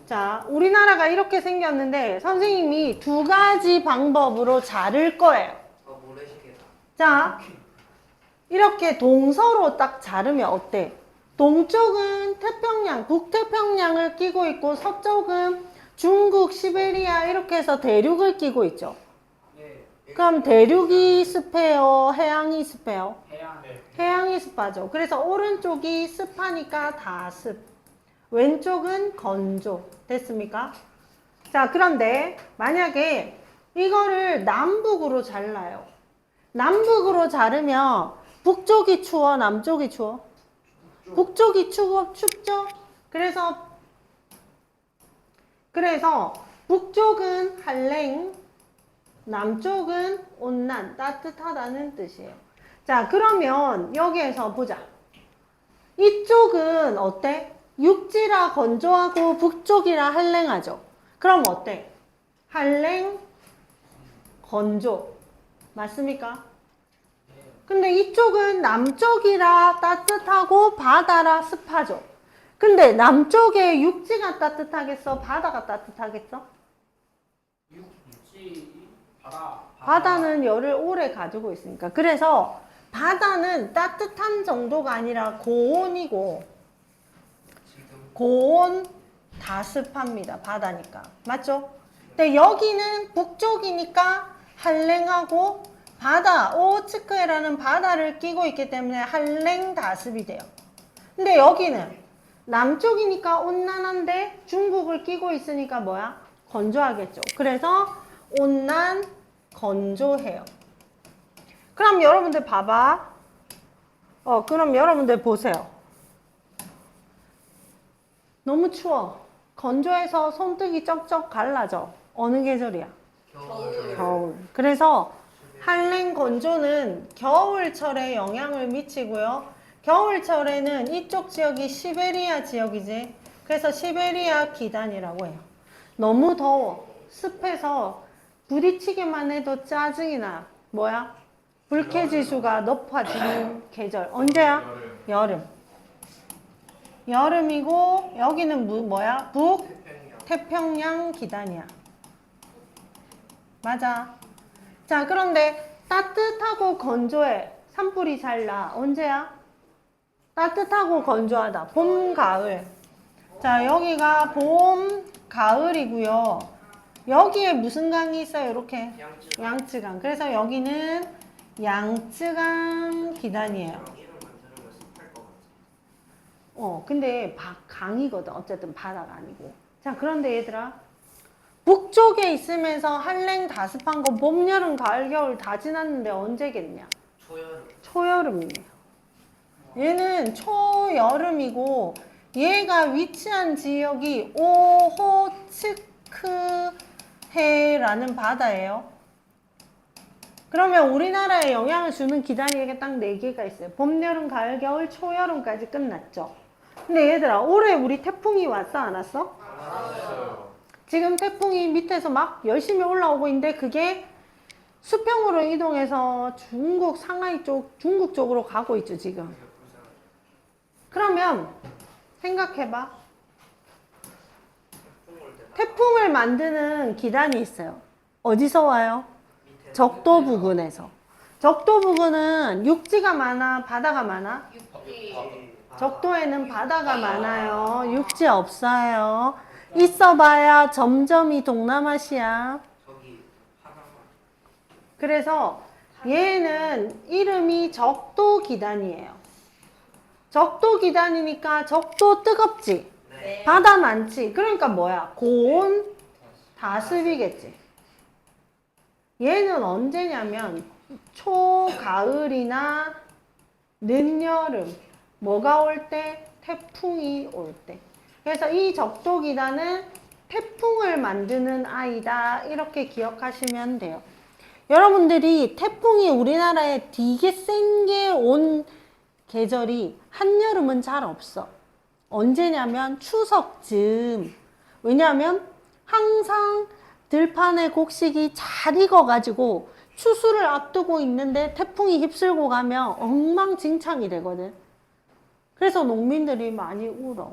자, 우리나라가 이렇게 생겼는데 선생님이 두 가지 방법으로 자를 거예요. 모래시계다. 자, 이렇게 동서로 딱 자르면 어때? 동쪽은 태평양, 북태평양을 끼고 있고 서쪽은 중국, 시베리아 이렇게 해서 대륙을 끼고 있죠. 네. 그럼 대륙이 습해요? 해양이 습해요? 해양. 해양이 습하죠. 그래서 오른쪽이 습하니까 다 습. 왼쪽은 건조. 됐습니까? 자, 그런데 만약에 이거를 남북으로 잘라요. 남북으로 자르면 북쪽이 추워, 남쪽이 추워? 북쪽이 춥죠? 그래서 북쪽은 한랭, 남쪽은 온난, 따뜻하다는 뜻이에요. 자, 그러면 여기에서 보자. 이쪽은 어때? 육지라 건조하고 북쪽이라 한랭하죠. 그럼 어때? 한랭, 건조. 맞습니까? 근데 이쪽은 남쪽이라 따뜻하고 바다라 습하죠. 근데 남쪽에 육지가 따뜻하겠어? 바다가 따뜻하겠어? 육지 바다. 바다는 열을 오래 가지고 있으니까. 그래서 바다는 따뜻한 정도가 아니라 고온이고 고온 다습합니다. 바다니까. 맞죠? 근데 여기는 북쪽이니까 한랭하고 바다, 오호츠크해라는 바다를 끼고 있기 때문에 한랭 다습이 돼요. 근데 여기는 남쪽이니까 온난한데 중국을 끼고 있으니까 뭐야? 건조하겠죠. 그래서 온난, 건조해요. 그럼 여러분들 봐봐. 그럼 여러분들 보세요. 너무 추워. 건조해서 손뜨기 쩍쩍 갈라져. 어느 계절이야? 겨울. 그래서 한랭 건조는 겨울철에 영향을 미치고요. 겨울철에는 이쪽 지역이 시베리아 지역이지. 그래서 시베리아 기단이라고 해요. 너무 더워. 습해서 부딪히기만 해도 짜증이 나. 뭐야? 불쾌지수가 높아지는 계절. 언제야? 여름. 여름이고 여기는 뭐야? 북태평양 기단이야. 맞아. 자, 그런데 따뜻하고 건조해. 산불이 잘 나. 언제야? 따뜻하고 건조하다. 봄, 가을. 자, 여기가 봄, 가을이고요. 여기에 무슨 강이 있어요? 이렇게 양쯔강. 그래서 여기는 양쯔강 기단이에요. 근데 강이거든. 어쨌든 바다가 아니고. 자, 그런데 얘들아, 북쪽에 있으면서 한랭 다습한 거 봄, 여름, 가을, 겨울 다 지났는데 언제겠냐? 초여름이에요. 얘는 초여름이고 얘가 위치한 지역이 오호츠크해라는 바다예요. 그러면 우리나라에 영향을 주는 기단이 이게 딱 4개가 있어요. 봄, 여름, 가을, 겨울, 초여름까지 끝났죠. 근데 얘들아, 올해 우리 태풍이 왔어, 안 왔어? 알았어요. 지금 태풍이 밑에서 막 열심히 올라오고 있는데 그게 수평으로 이동해서 중국 상하이 쪽, 중국 쪽으로 가고 있죠, 지금. 그러면 생각해봐. 태풍을 만드는 기단이 있어요. 어디서 와요? 적도 부근에서. 적도 부근은 육지가 많아, 바다가 많아? 적도에는 바다가 많아요. 육지 없어요. 있어봐야 점점이 동남아시아. 그래서 얘는 이름이 적도 기단이에요. 적도 기단이니까 적도 뜨겁지? 네. 바다 많지? 그러니까 뭐야? 고온 다습이겠지. 얘는 언제냐면 초가을이나 늦여름. 뭐가 올 때? 태풍이 올 때. 그래서 이 적도 기단은 태풍을 만드는 아이다. 이렇게 기억하시면 돼요. 여러분들이 태풍이 우리나라에 되게 센 게 온 계절이 한여름은 잘 없어. 언제냐면 추석쯤. 왜냐하면 항상 들판에 곡식이 잘 익어가지고 추수를 앞두고 있는데 태풍이 휩쓸고 가면 엉망진창이 되거든. 그래서 농민들이 많이 울어.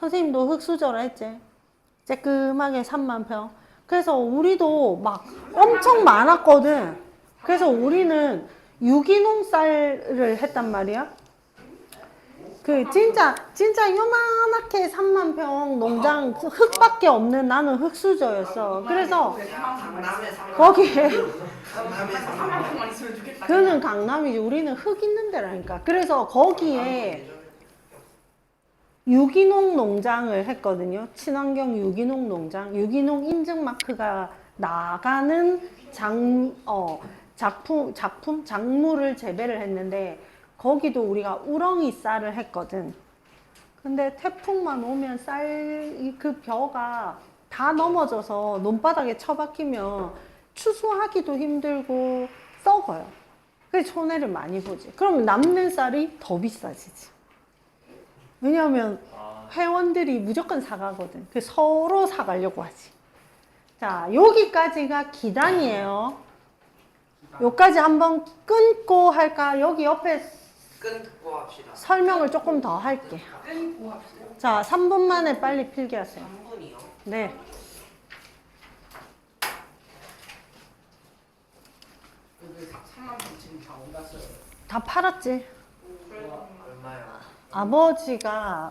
선생님도 흙수저라 했지? 쬐끔하게 3만 평. 그래서 우리도 막 엄청 많았거든. 그래서 우리는 유기농 쌀을 했단 말이야. 진짜 요만하게 3만 평 농장 흙밖에 없는 나는 흙수저였어. 그래서 거기에 사막만 있으면 좋겠다. 그는 강남이지. 우리는 흙 있는 데라니까. 그래서 거기에 유기농 농장을 했거든요. 친환경 유기농 농장. 유기농 인증 마크가 나가는 작물을 재배를 했는데 거기도 우리가 우렁이 쌀을 했거든. 근데 태풍만 오면 그 벼가 다 넘어져서 논바닥에 처박히면 추수하기도 힘들고 썩어요. 그래서 손해를 많이 보지. 그럼 남는 쌀이 더 비싸지지. 왜냐하면 회원들이 무조건 사가거든. 그래서 서로 사가려고 하지. 자, 여기까지가 기단이에요. 여기까지 한번 끊고 할까? 여기 옆에 끊고 합시다. 설명을 조금 더 할게. 끊고 합시다. 자, 3분 만에 빨리 필기하세요. 3분이요? 네. 그 3만 원 지금 다 올랐어요. 다 팔았지. 얼마요?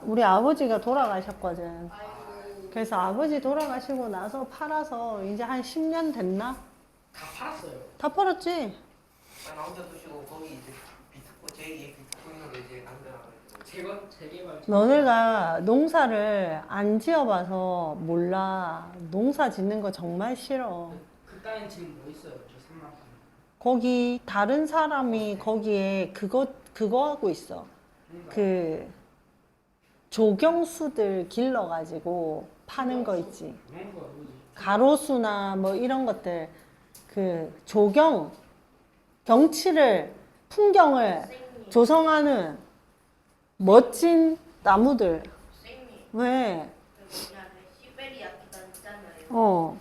우리 아버지가 돌아가셨거든. 아이고. 그래서 아버지 돌아가시고 나서 팔아서 이제 한 10년 됐나? 다 팔았어요. 다 팔았지. 나 혼자 두시고 거기 이제 비트코 제2의 비트코인으로 이제 만들어가지고 재개발. 너네가 농사를 안 지어봐서 몰라. 농사 짓는 거 정말 싫어. 그 땅에 지금 뭐 있어요? 저 3만 원. 거기 다른 사람이 거기에 그거 하고 있어. 그 조경수들 길러가지고 파는 거 있지. 그런 거 뭐지? 가로수나 뭐 이런 것들 그 풍경을 쌩님. 조성하는 멋진 나무들. 쌩님. 왜? 그 뭐냐면 시베리아 기단 있잖아요. 어,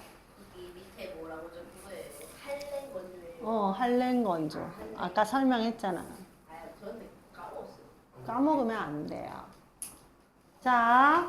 거기 밑에 뭐라고 저 그거예요. 할렌 건줄. 할렌건조. 아까 설명했잖아. 아, 저는 까먹었어요. 까먹으면 안 돼요. 자,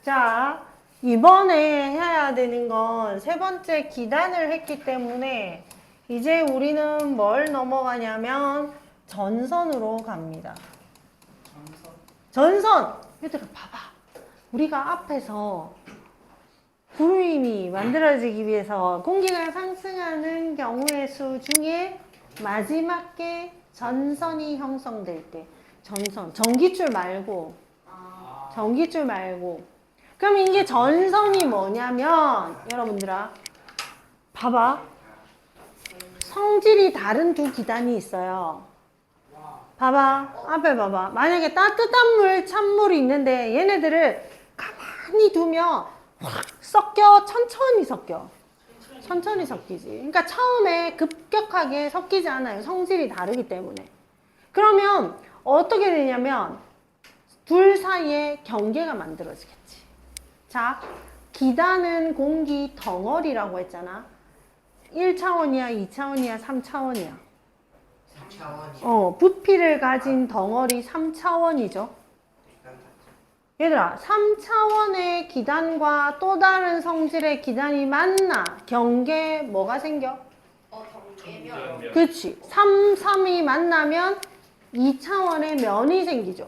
자, 이번에 해야 되는 건 세 번째 기단을 했기 때문에 이제 우리는 뭘 넘어가냐면 전선으로 갑니다. 전선. 전선! 얘들아, 봐봐. 우리가 앞에서 구름이 만들어지기 위해서 공기가 상승하는 경우의 수 중에 마지막 게 전선이 형성될 때, 전선, 전기줄 말고, 전기줄 말고. 그럼 이게 전선이 뭐냐면, 여러분들아, 봐봐. 성질이 다른 두 기단이 있어요. 봐봐, 앞에 봐봐. 만약에 따뜻한 물, 찬물이 있는데 얘네들을 가만히 두면 확 섞여, 천천히 섞여. 천천히 섞이지. 그러니까 처음에 급격하게 섞이지 않아요. 성질이 다르기 때문에. 그러면 어떻게 되냐면 둘 사이에 경계가 만들어지겠지. 자, 기단은 공기 덩어리라고 했잖아. 1차원이야, 2차원이야, 3차원이야. 4차원이 부피를 가진 덩어리 3차원이죠. 얘들아, 3차원의 기단과 또 다른 성질의 기단이 만나. 경계 뭐가 생겨? 경계면. 그치. 3, 3이 만나면 2차원의 면이 생기죠.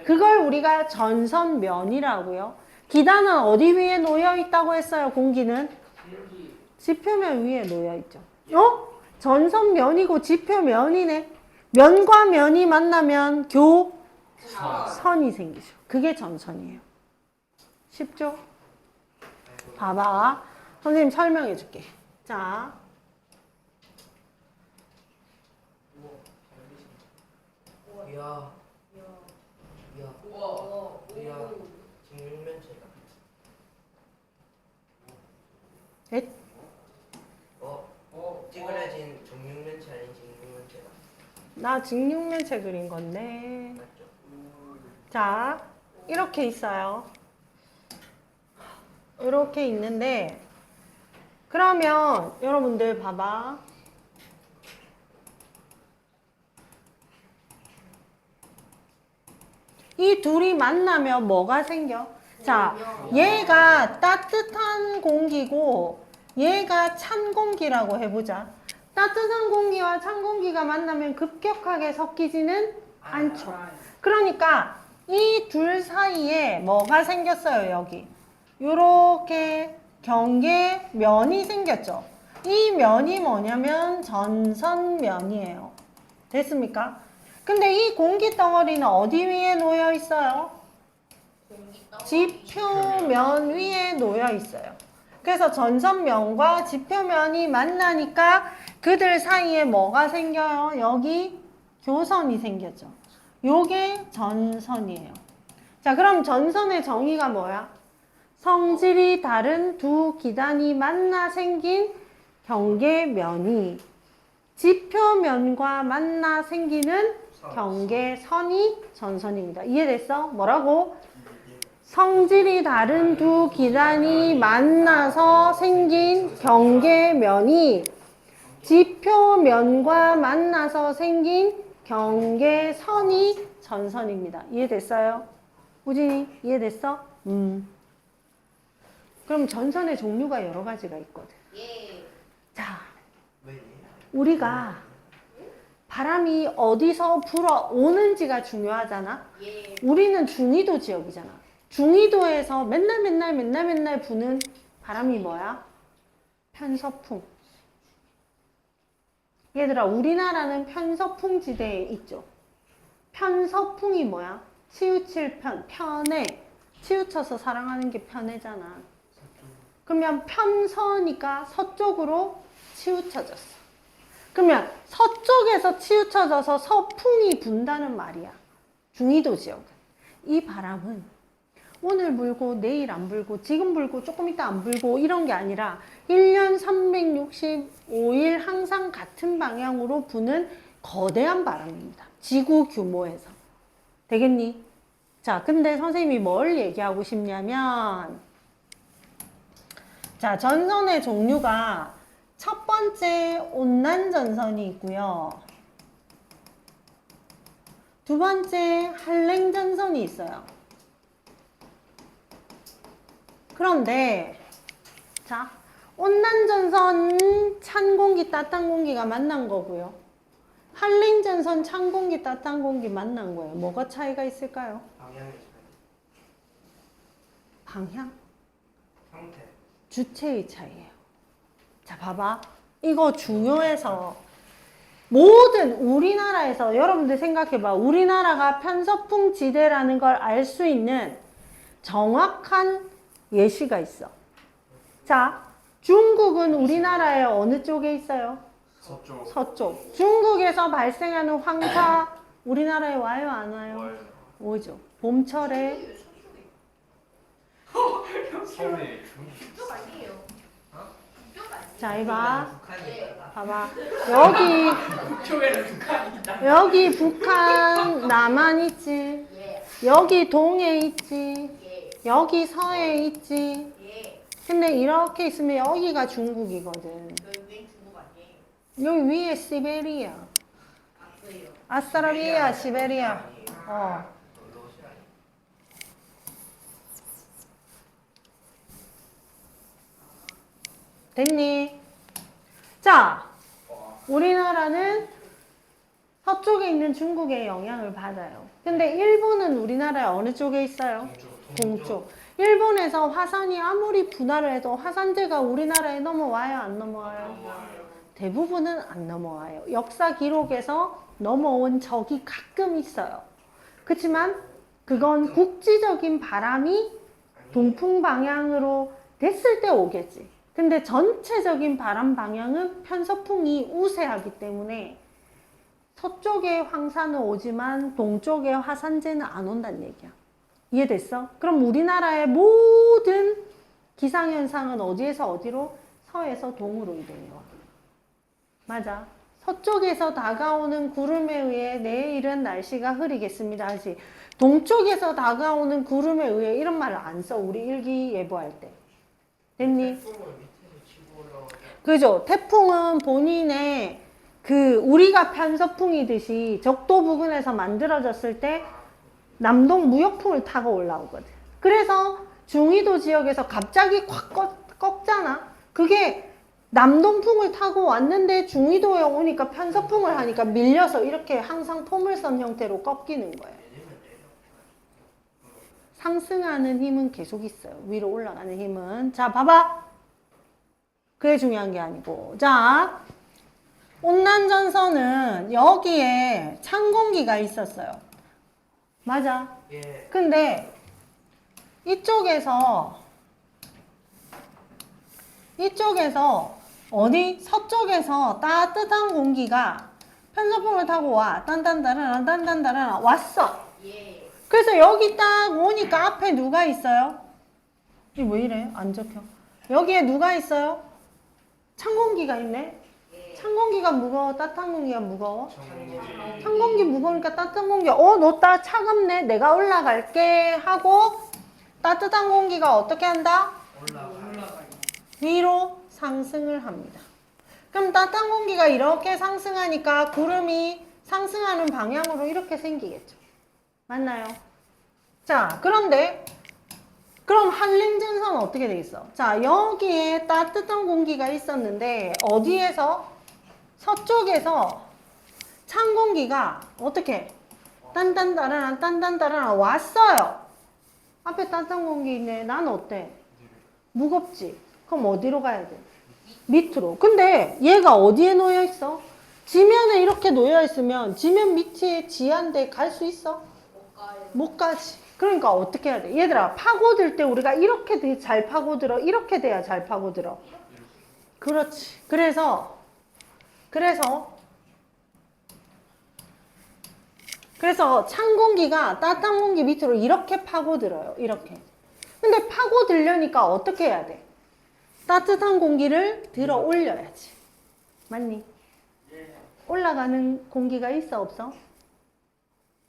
그걸 우리가 전선면이라고요. 기단은 어디 위에 놓여 있다고 했어요, 공기는? 지표면 위에 놓여 있죠. 전선면이고 지표면이네. 면과 면이 만나면 교선이 생기죠. 그게 전선이에요. 쉽죠? 봐봐. 선생님 설명해 줄게. 자. 이야 우와. 이야 직육면체다. 넷. 찌그러진 정육면체 아닌 직육면체다. 나 직육면체 그린 건데. 맞죠? 자, 이렇게 있어요. 이렇게 있는데, 그러면 여러분들 봐봐. 이 둘이 만나면 뭐가 생겨? 자, 얘가 따뜻한 공기고 얘가 찬 공기라고 해보자. 따뜻한 공기와 찬 공기가 만나면 급격하게 섞이지는 않죠. 그러니까 이 둘 사이에 뭐가 생겼어요, 여기. 요렇게 경계면이 생겼죠. 이 면이 뭐냐면 전선면이에요. 됐습니까? 근데 이 공기 덩어리는 어디 위에 놓여 있어요? 지표면 위에 놓여 있어요. 그래서 전선면과 지표면이 만나니까 그들 사이에 뭐가 생겨요? 여기 교선이 생겼죠. 요게 전선이에요. 자, 그럼 전선의 정의가 뭐야? 성질이 다른 두 기단이 만나 생긴 경계면이 지표면과 만나 생기는 경계선이 전선입니다. 이해됐어? 뭐라고? 성질이 다른 두 기단이 만나서 생긴 경계면이 지표면과 만나서 생긴 경계선이 전선입니다. 이해됐어요? 우진이 이해됐어? 그럼 전선의 종류가 여러 가지가 있거든. 자, 우리가 바람이 어디서 불어오는지가 중요하잖아. 우리는 중위도 지역이잖아. 중위도에서 맨날 부는 바람이 뭐야? 편서풍. 얘들아, 우리나라는 편서풍 지대에 있죠. 편서풍이 뭐야? 치우칠 편, 편해. 치우쳐서 사랑하는 게 편해잖아. 그러면 편서니까 서쪽으로 치우쳐졌어. 그러면 서쪽에서 치우쳐져서 서풍이 분다는 말이야. 중위도 지역은. 이 바람은 오늘 불고 내일 안 불고 지금 불고 조금 이따 안 불고 이런 게 아니라 1년 365일 항상 같은 방향으로 부는 거대한 바람입니다. 지구 규모에서. 되겠니? 자, 근데 선생님이 뭘 얘기하고 싶냐면, 자, 전선의 종류가 첫 번째 온난전선이 있고요. 두 번째 한랭전선이 있어요. 그런데 자, 온난전선 찬 공기 따뜻한 공기가 만난 거고요. 한랭전선 찬 공기 따뜻한 공기 만난 거예요. 뭐가 차이가 있을까요? 방향이 방향, 형태. 주체의 차이예요. 자, 봐봐. 이거 중요해서 모든 우리나라에서 여러분들 생각해봐. 우리나라가 편서풍 지대라는 걸 알 수 있는 정확한 예시가 있어. 자, 중국은 우리나라의 어느 쪽에 있어요? 서쪽 서쪽. 중국에서 발생하는 황사 우리나라에 와요, 안 와요? 와요. 오죠. 봄철에 왜 서쪽에? 섬에 중국 북쪽 아니에요? 어? 북쪽 아니에요? 자, 이봐. 북한이니까. 봐봐. 여기 북쪽에는 북한이 있다. 여기 북한 남한 있지. 예. 여기 동해 있지. 예. 여기 서해 있지. 예. 근데 이렇게 있으면 여기가 중국이거든. 여기 중국 아니에요? 여기 위에 시베리아. 아프예요. 아스트라비아, 시베리아. 어. 됐니? 자, 우리나라는 서쪽에 있는 중국의 영향을 받아요. 근데 일본은 우리나라의 어느 쪽에 있어요? 동쪽. 일본에서 화산이 아무리 분화를 해도 화산재가 우리나라에 넘어와요, 안 넘어와요? 대부분은 안 넘어와요. 역사 기록에서 넘어온 적이 가끔 있어요. 그렇지만 그건 국지적인 바람이 동풍 방향으로 됐을 때 오겠지. 근데 전체적인 바람 방향은 편서풍이 우세하기 때문에 서쪽에 황사는 오지만 동쪽에 화산재는 안 온다는 얘기야. 이해됐어? 그럼 우리나라의 모든 기상현상은 어디에서 어디로? 서에서 동으로 이동해 와. 맞아. 서쪽에서 다가오는 구름에 의해 내일은 날씨가 흐리겠습니다 하지. 동쪽에서 다가오는 구름에 의해 이런 말을 안 써. 우리 일기예보할 때. 됐니? 태풍을 밑에서 치고 올라오죠. 그죠? 태풍은 본인의 우리가 편서풍이듯이 적도 부근에서 만들어졌을 때 남동 무역풍을 타고 올라오거든. 그래서 중위도 지역에서 갑자기 확 꺾잖아. 그게 남동풍을 타고 왔는데 중위도에 오니까 편서풍을 하니까 밀려서 이렇게 항상 포물선 형태로 꺾이는 거예요. 상승하는 힘은 계속 있어요. 위로 올라가는 힘은. 자, 봐봐. 그게 중요한 게 아니고. 자, 온난전선은 여기에 찬 공기가 있었어요. 맞아. 예. 근데 이쪽에서 어디? 서쪽에서 따뜻한 공기가 편서풍을 타고 와. 딴딴따라란 왔어. 예. 그래서 여기 딱 오니까 앞에 누가 있어요? 이게 왜 이래? 안 적혀. 여기에 누가 있어요? 찬 공기가 있네. 예. 찬 공기가 무거워? 따뜻한 공기가 무거워? 천공기. 찬 공기 무거우니까 따뜻한 공기, 너 차갑네? 내가 올라갈게 하고 따뜻한 공기가 어떻게 한다? 올라가. 위로 상승을 합니다. 그럼 따뜻한 공기가 이렇게 상승하니까 구름이 상승하는 방향으로 이렇게 생기겠죠. 맞나요? 자, 그런데 그럼 한림전선은 어떻게 되겠어? 자, 여기에 따뜻한 공기가 있었는데 어디에서? 서쪽에서 찬 공기가 어떻게? 딴딴따라란 왔어요. 앞에 따뜻한 공기 있네. 난 어때? 무겁지? 그럼 어디로 가야 돼? 밑으로. 근데 얘가 어디에 놓여 있어? 지면에 이렇게 놓여 있으면 지면 밑에 지한데 갈 수 있어? 못 가요. 못 가지. 그러니까 어떻게 해야 돼? 얘들아, 파고들 때 우리가 이렇게 잘 파고들어. 이렇게 돼야 잘 파고들어. 그렇지. 그래서 찬 공기가 따뜻한 공기 밑으로 이렇게 파고들어요. 이렇게. 근데 파고들려니까 어떻게 해야 돼? 따뜻한 공기를 들어 올려야지. 맞니? 올라가는 공기가 있어, 없어?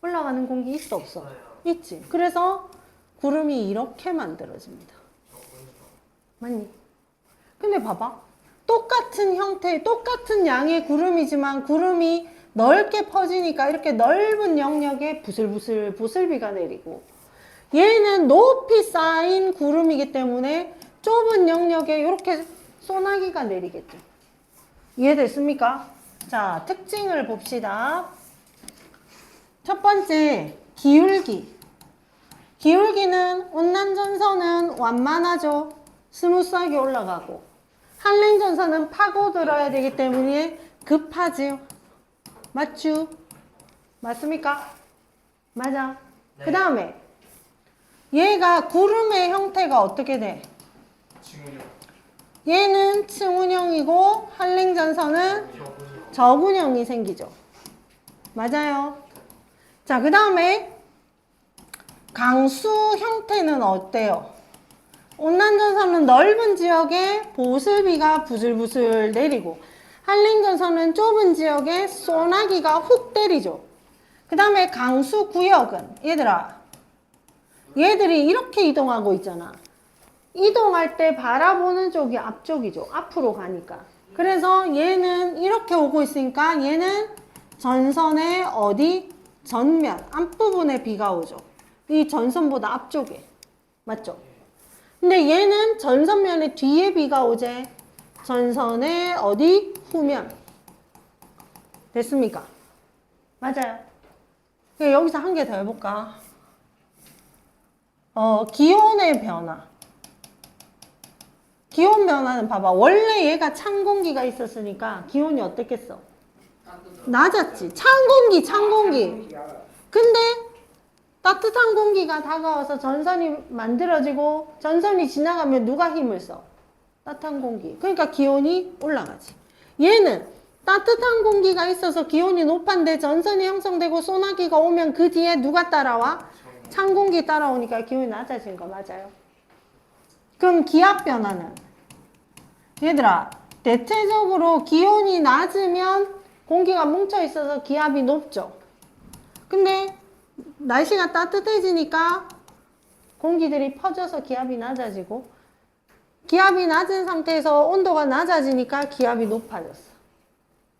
올라가는 공기 있어, 없어? 있지. 그래서 구름이 이렇게 만들어집니다. 맞니? 근데 봐봐. 똑같은 형태, 똑같은 양의 구름이지만 구름이 넓게 퍼지니까 이렇게 넓은 영역에 부슬부슬 보슬비가 내리고, 얘는 높이 쌓인 구름이기 때문에 좁은 영역에 이렇게 소나기가 내리겠죠. 이해됐습니까? 자, 특징을 봅시다. 첫 번째, 기울기. 기울기는 온난전선은 완만하죠. 스무스하게 올라가고 한랭전선은 파고들어야 되기 때문에 급하지요. 맞죠? 맞습니까? 맞아. 네. 그 다음에 얘가 구름의 형태가 어떻게 돼? 친구요. 얘는 층운형이고 한랭전선은 저군형이 생기죠. 맞아요. 자, 그 다음에 강수 형태는 어때요? 온난전선은 넓은 지역에 보슬비가 부슬부슬 내리고 한랭전선은 좁은 지역에 소나기가 훅 때리죠. 그 다음에 강수 구역은 얘들아, 얘들이 이렇게 이동하고 있잖아. 이동할 때 바라보는 쪽이 앞쪽이죠. 앞으로 가니까. 그래서 얘는 이렇게 오고 있으니까 얘는 전선의 어디? 전면, 앞부분에 비가 오죠. 이 전선보다 앞쪽에. 맞죠? 근데 얘는 전선면의 뒤에 비가 오제. 전선의 어디? 후면. 됐습니까? 맞아요. 여기서 한 개 더 해볼까? 기온의 변화. 기온 변화는 봐봐. 원래 얘가 찬 공기가 있었으니까 기온이 어땠겠어? 낮았지. 찬 공기. 근데 따뜻한 공기가 다가와서 전선이 만들어지고 전선이 지나가면 누가 힘을 써? 따뜻한 공기. 그러니까 기온이 올라가지. 얘는 따뜻한 공기가 있어서 기온이 높은데 전선이 형성되고 소나기가 오면 그 뒤에 누가 따라와? 찬 공기 따라오니까 기온이 낮아진 거 맞아요. 그럼 기압 변화는? 얘들아, 대체적으로 기온이 낮으면 공기가 뭉쳐 있어서 기압이 높죠. 근데 날씨가 따뜻해지니까 공기들이 퍼져서 기압이 낮아지고 기압이 낮은 상태에서 온도가 낮아지니까 기압이 높아졌어.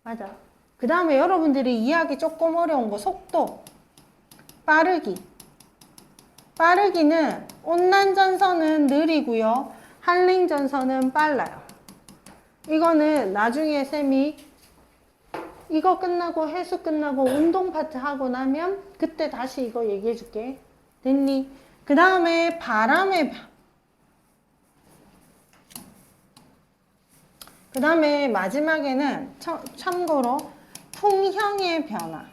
맞아. 그 다음에 여러분들이 이해하기 조금 어려운 거 속도. 빠르기. 빠르기는 온난전선은 느리고요. 한랭전선은 빨라요. 이거는 나중에 쌤이 이거 끝나고 해수 끝나고 운동 파트 하고 나면 그때 다시 이거 얘기해 줄게. 됐니? 그 다음에 바람의 그 다음에 마지막에는 참고로 풍형의 변화.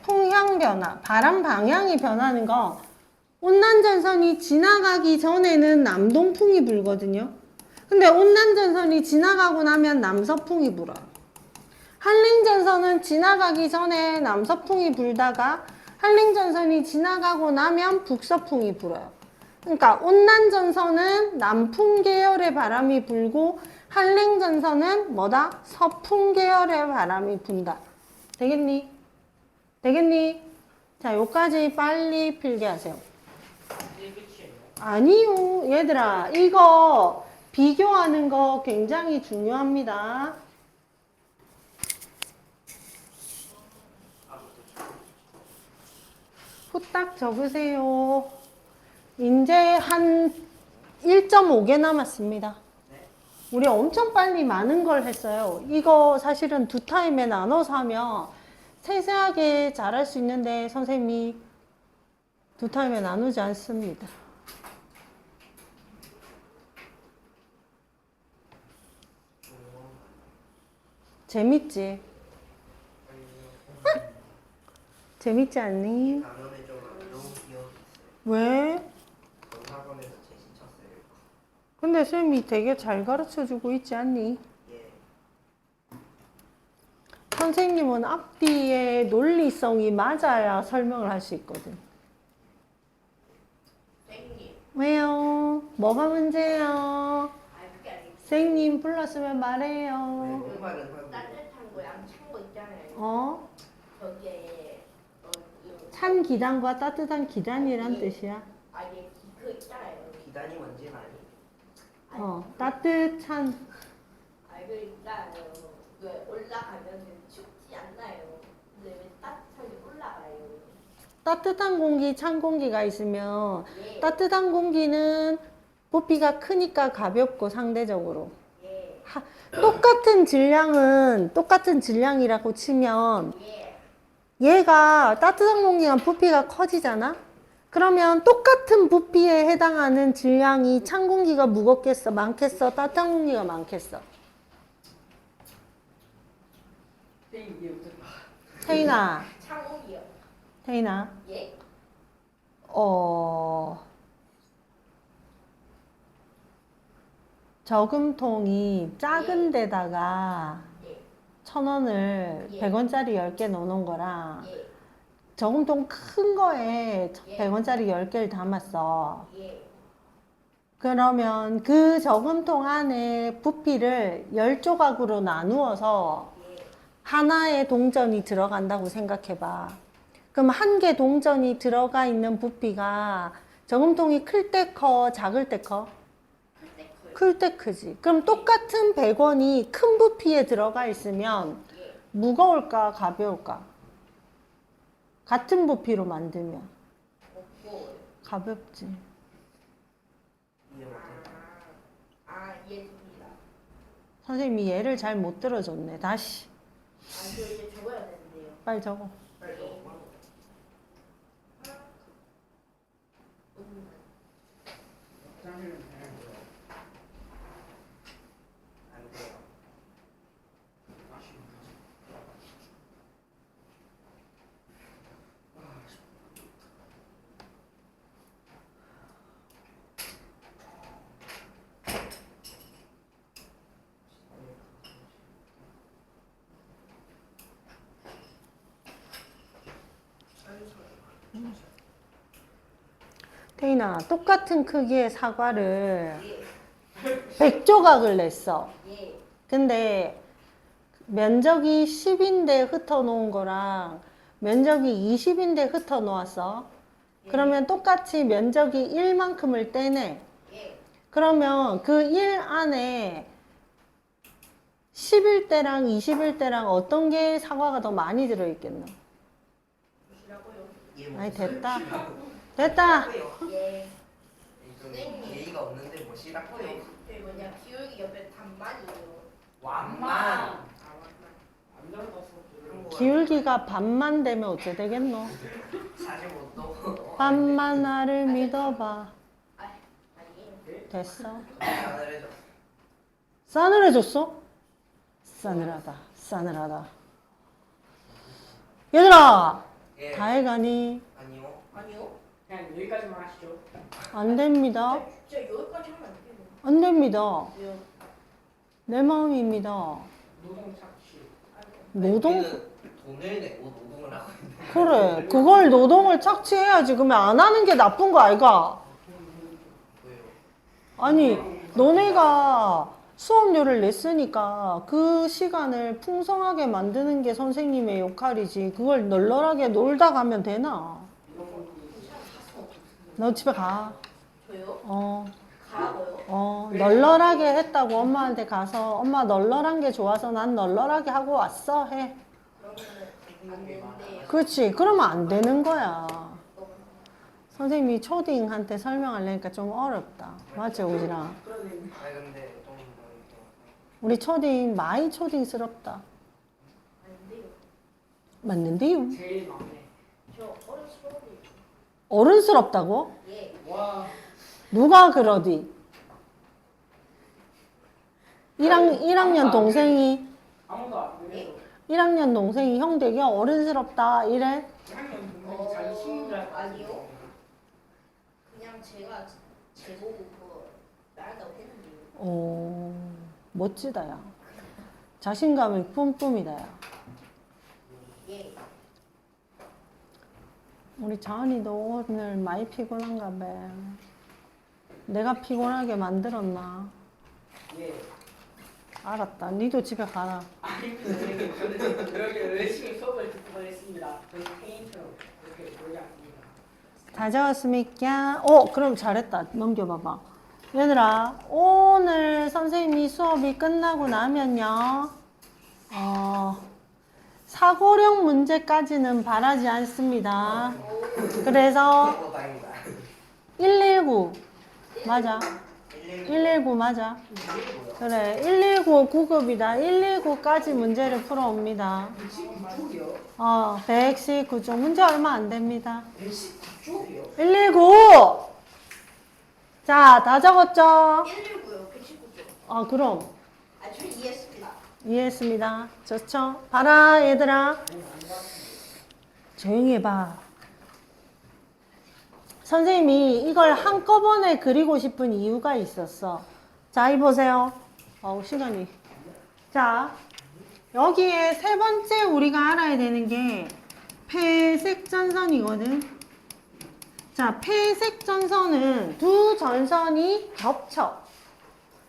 풍형 변화. 바람 방향이 변하는 거 온난전선이 지나가기 전에는 남동풍이 불거든요. 근데 온난전선이 지나가고 나면 남서풍이 불어요. 한랭전선은 지나가기 전에 남서풍이 불다가 한랭전선이 지나가고 나면 북서풍이 불어요. 그러니까 온난전선은 남풍 계열의 바람이 불고 한랭전선은 뭐다? 서풍 계열의 바람이 분다. 되겠니? 되겠니? 자, 요까지 빨리 필기 하세요. 이게 끝이에요. 아니요. 얘들아, 이거 비교하는 거 굉장히 중요합니다. 후딱 적으세요. 이제 한 1.5개 남았습니다. 우리 엄청 빨리 많은 걸 했어요. 이거 사실은 두 타임에 나눠서 하면 세세하게 잘할 수 있는데 선생님이 두 타임에 나누지 않습니다. 재밌지? 재밌지 않니? 단원에 좀 너무 귀여웠어요. 왜? 학원에서 제시 쳤어요. 근데 쌤이 되게 잘 가르쳐주고 있지 않니? 예. 선생님은 앞뒤의 논리성이 맞아야 설명을 할 수 있거든. 땡님. 왜요? 뭐가 문제예요? 아, 그게 아니고. 선생님 불렀으면 말해요. 목말은 하고. 따뜻한 거, 양찬 거 있잖아요. 어? 거기에, 찬 기단과 따뜻한 기단이란 뜻이야. 아니, 그 있잖아요. 기단이 뭔지 아니? 따뜻한. 알고 있잖아요. 왜 올라가면 춥지 않나요? 근데 왜 따뜻하게 올라가요? 따뜻한 공기, 찬 공기가 있으면 예. 따뜻한 공기는 부피가 크니까 가볍고 상대적으로. 예. 똑같은 질량은 똑같은 질량이라고 치면 예. 얘가 따뜻한 공기가 부피가 커지잖아? 그러면 똑같은 부피에 해당하는 질량이 찬 공기가 무겁겠어? 많겠어? 따뜻한 공기가 많겠어? 태인아, 창욱이요. 태인아, 예. 저금통이 작은 데다가 예. 1,000원을 예. 100원짜리 10개 넣어놓은 거랑 예. 저금통 큰 거에 예. 100원짜리 10개를 담았어. 예. 그러면 그 저금통 안에 부피를 10조각으로 나누어서 예. 하나의 동전이 들어간다고 생각해봐. 그럼 한 개 동전이 들어가 있는 부피가 저금통이 클 때 커, 작을 때 커? 클때 커요. 클 때 크지. 그럼 똑같은 100원이 큰 부피에 들어가 있으면 예. 무거울까, 가벼울까? 같은 부피로 만들면 없고. 가볍지. 이해 못했다. 이해됩니다. 선생님이 얘를 잘 못 들어줬네. 다시 저 이제 적어야 되는데요. 빨리 적어. 빨리 적어봐. 안 돼요. 태인아, 똑같은 크기의 사과를 예. 100조각을 냈어. 예. 근데 면적이 10인데 흩어 놓은 거랑 면적이 20인데 흩어 놓았어. 그러면 똑같이 면적이 1만큼을 떼네. 예. 그러면 그 1 안에 10일대랑 20일대랑 어떤 게 사과가 더 많이 들어있겠노? 보시라고요. 이해 아니, 못했어요. 됐다. 됐다. 예. 좀 예의가 없는데 뭐 싫다고요. 그 뭐냐 기울기 옆에 단만이요. 완만. 완만. 안 들어봤어. 그런 거 기울기가 반만 되면 어째 되겠노? 45도. 반만 나를 믿어봐. 아니에요. 됐어. 싸늘해졌어. 싸늘해졌어? 싸늘하다. 싸늘하다. 얘들아! 예. 다 해가니? 아니요. 아니요. 그냥 여기까지만 하시죠. 안 됩니다. 진짜 여기까지 하면 안 돼요. 안 됩니다. 왜요? 내 마음입니다. 노동 착취. 노동? 우리는 돈을 내고 노동을 하고 있는데. 그래. 그걸 노동을 착취해야지. 그러면 안 하는 게 나쁜 거 아이가? 왜요? 아니, 너네가 수업료를 냈으니까 그 시간을 풍성하게 만드는 게 선생님의 역할이지. 그걸 널널하게 놀다 가면 되나? 너 집에 가. 저요? 가라고요? 널널하게 했다고 엄마한테 가서 엄마 널널한 게 좋아서 난 널널하게 하고 왔어 해. 그러면은 안 되는데요. 그렇지. 그러면 안 되는 거야. 선생님이 초딩한테 설명하려니까 좀 어렵다. 맞지, 우진아? 아 근데 좀 우리 초딩 많이 초딩스럽다. 안 돼요. 맞는데요? 제일 막내. 저 어른 수업이. 어른스럽다고? 예. 와. 누가 그러디? 1학년 동생이 아무도 안 그래서. 1학년 동생이 형 되게 어른스럽다 이래? 1학년 동생이 자기 친구들 아니요. 그냥 제가 제보고 그거 나간다고 했는데요. 오, 멋지다 야. 자신감이 뿜뿜이다 야. 예. 우리 자은이도 오늘 많이 피곤한가 봐. 내가 피곤하게 만들었나? 예. 알았다. 니도 집에 가라. 아닙니다. 저는 그렇게 열심히 수업을 듣고 보냈습니다. 저는 페인처럼 그렇게 놀지 않습니다. 다 적었습니까? 그럼 잘했다. 넘겨봐봐. 얘들아, 오늘 선생님이 수업이 끝나고 나면요. 사고력 문제까지는 바라지 않습니다. 그래서 어 다행이다. 119 맞아. 119. 119 맞아. 그래, 119 119 9급이다. 119까지 문제를 풀어옵니다. 119쪽이요? 119쪽. 문제 얼마 안 됩니다. 119쪽이요? 119! 자, 다 적었죠? 119요. 119죠. 그럼. 저 이해했습니다. 이해했습니다. 좋죠? 봐라, 얘들아. 조용히 해봐. 선생님이 이걸 한꺼번에 그리고 싶은 이유가 있었어. 자, 이 보세요. 시간이. 자, 여기에 세 번째 우리가 알아야 되는 게 폐색 전선이거든. 자, 폐색 전선은 두 전선이 겹쳐.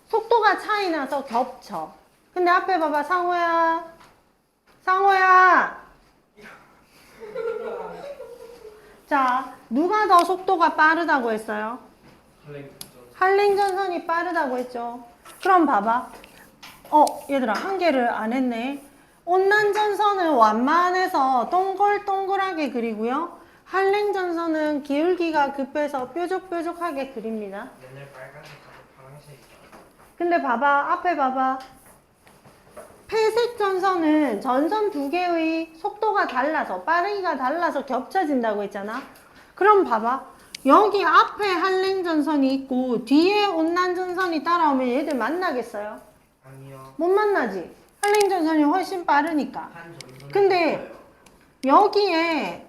속도가 차이 나서 겹쳐. 근데 앞에 봐봐, 상호야. 상호야. 자, 누가 더 속도가 빠르다고 했어요? 한랭전선이 빠르다고 했죠. 그럼 봐봐. 얘들아, 한 개를 안 했네. 온난전선은 완만해서 동글동글하게 그리고요. 한랭전선은 기울기가 급해서 뾰족뾰족하게 그립니다. 맨날 빨간색, 파란색. 근데 봐봐, 앞에 봐봐. 폐색 전선은 전선 두 개의 속도가 달라서, 빠르기가 달라서 겹쳐진다고 했잖아. 그럼 봐봐. 여기 앞에 한랭전선이 있고 뒤에 온난전선이 따라오면 얘들 만나겠어요? 아니요. 못 만나지. 한랭전선이 훨씬 빠르니까. 한 전선. 근데 여기에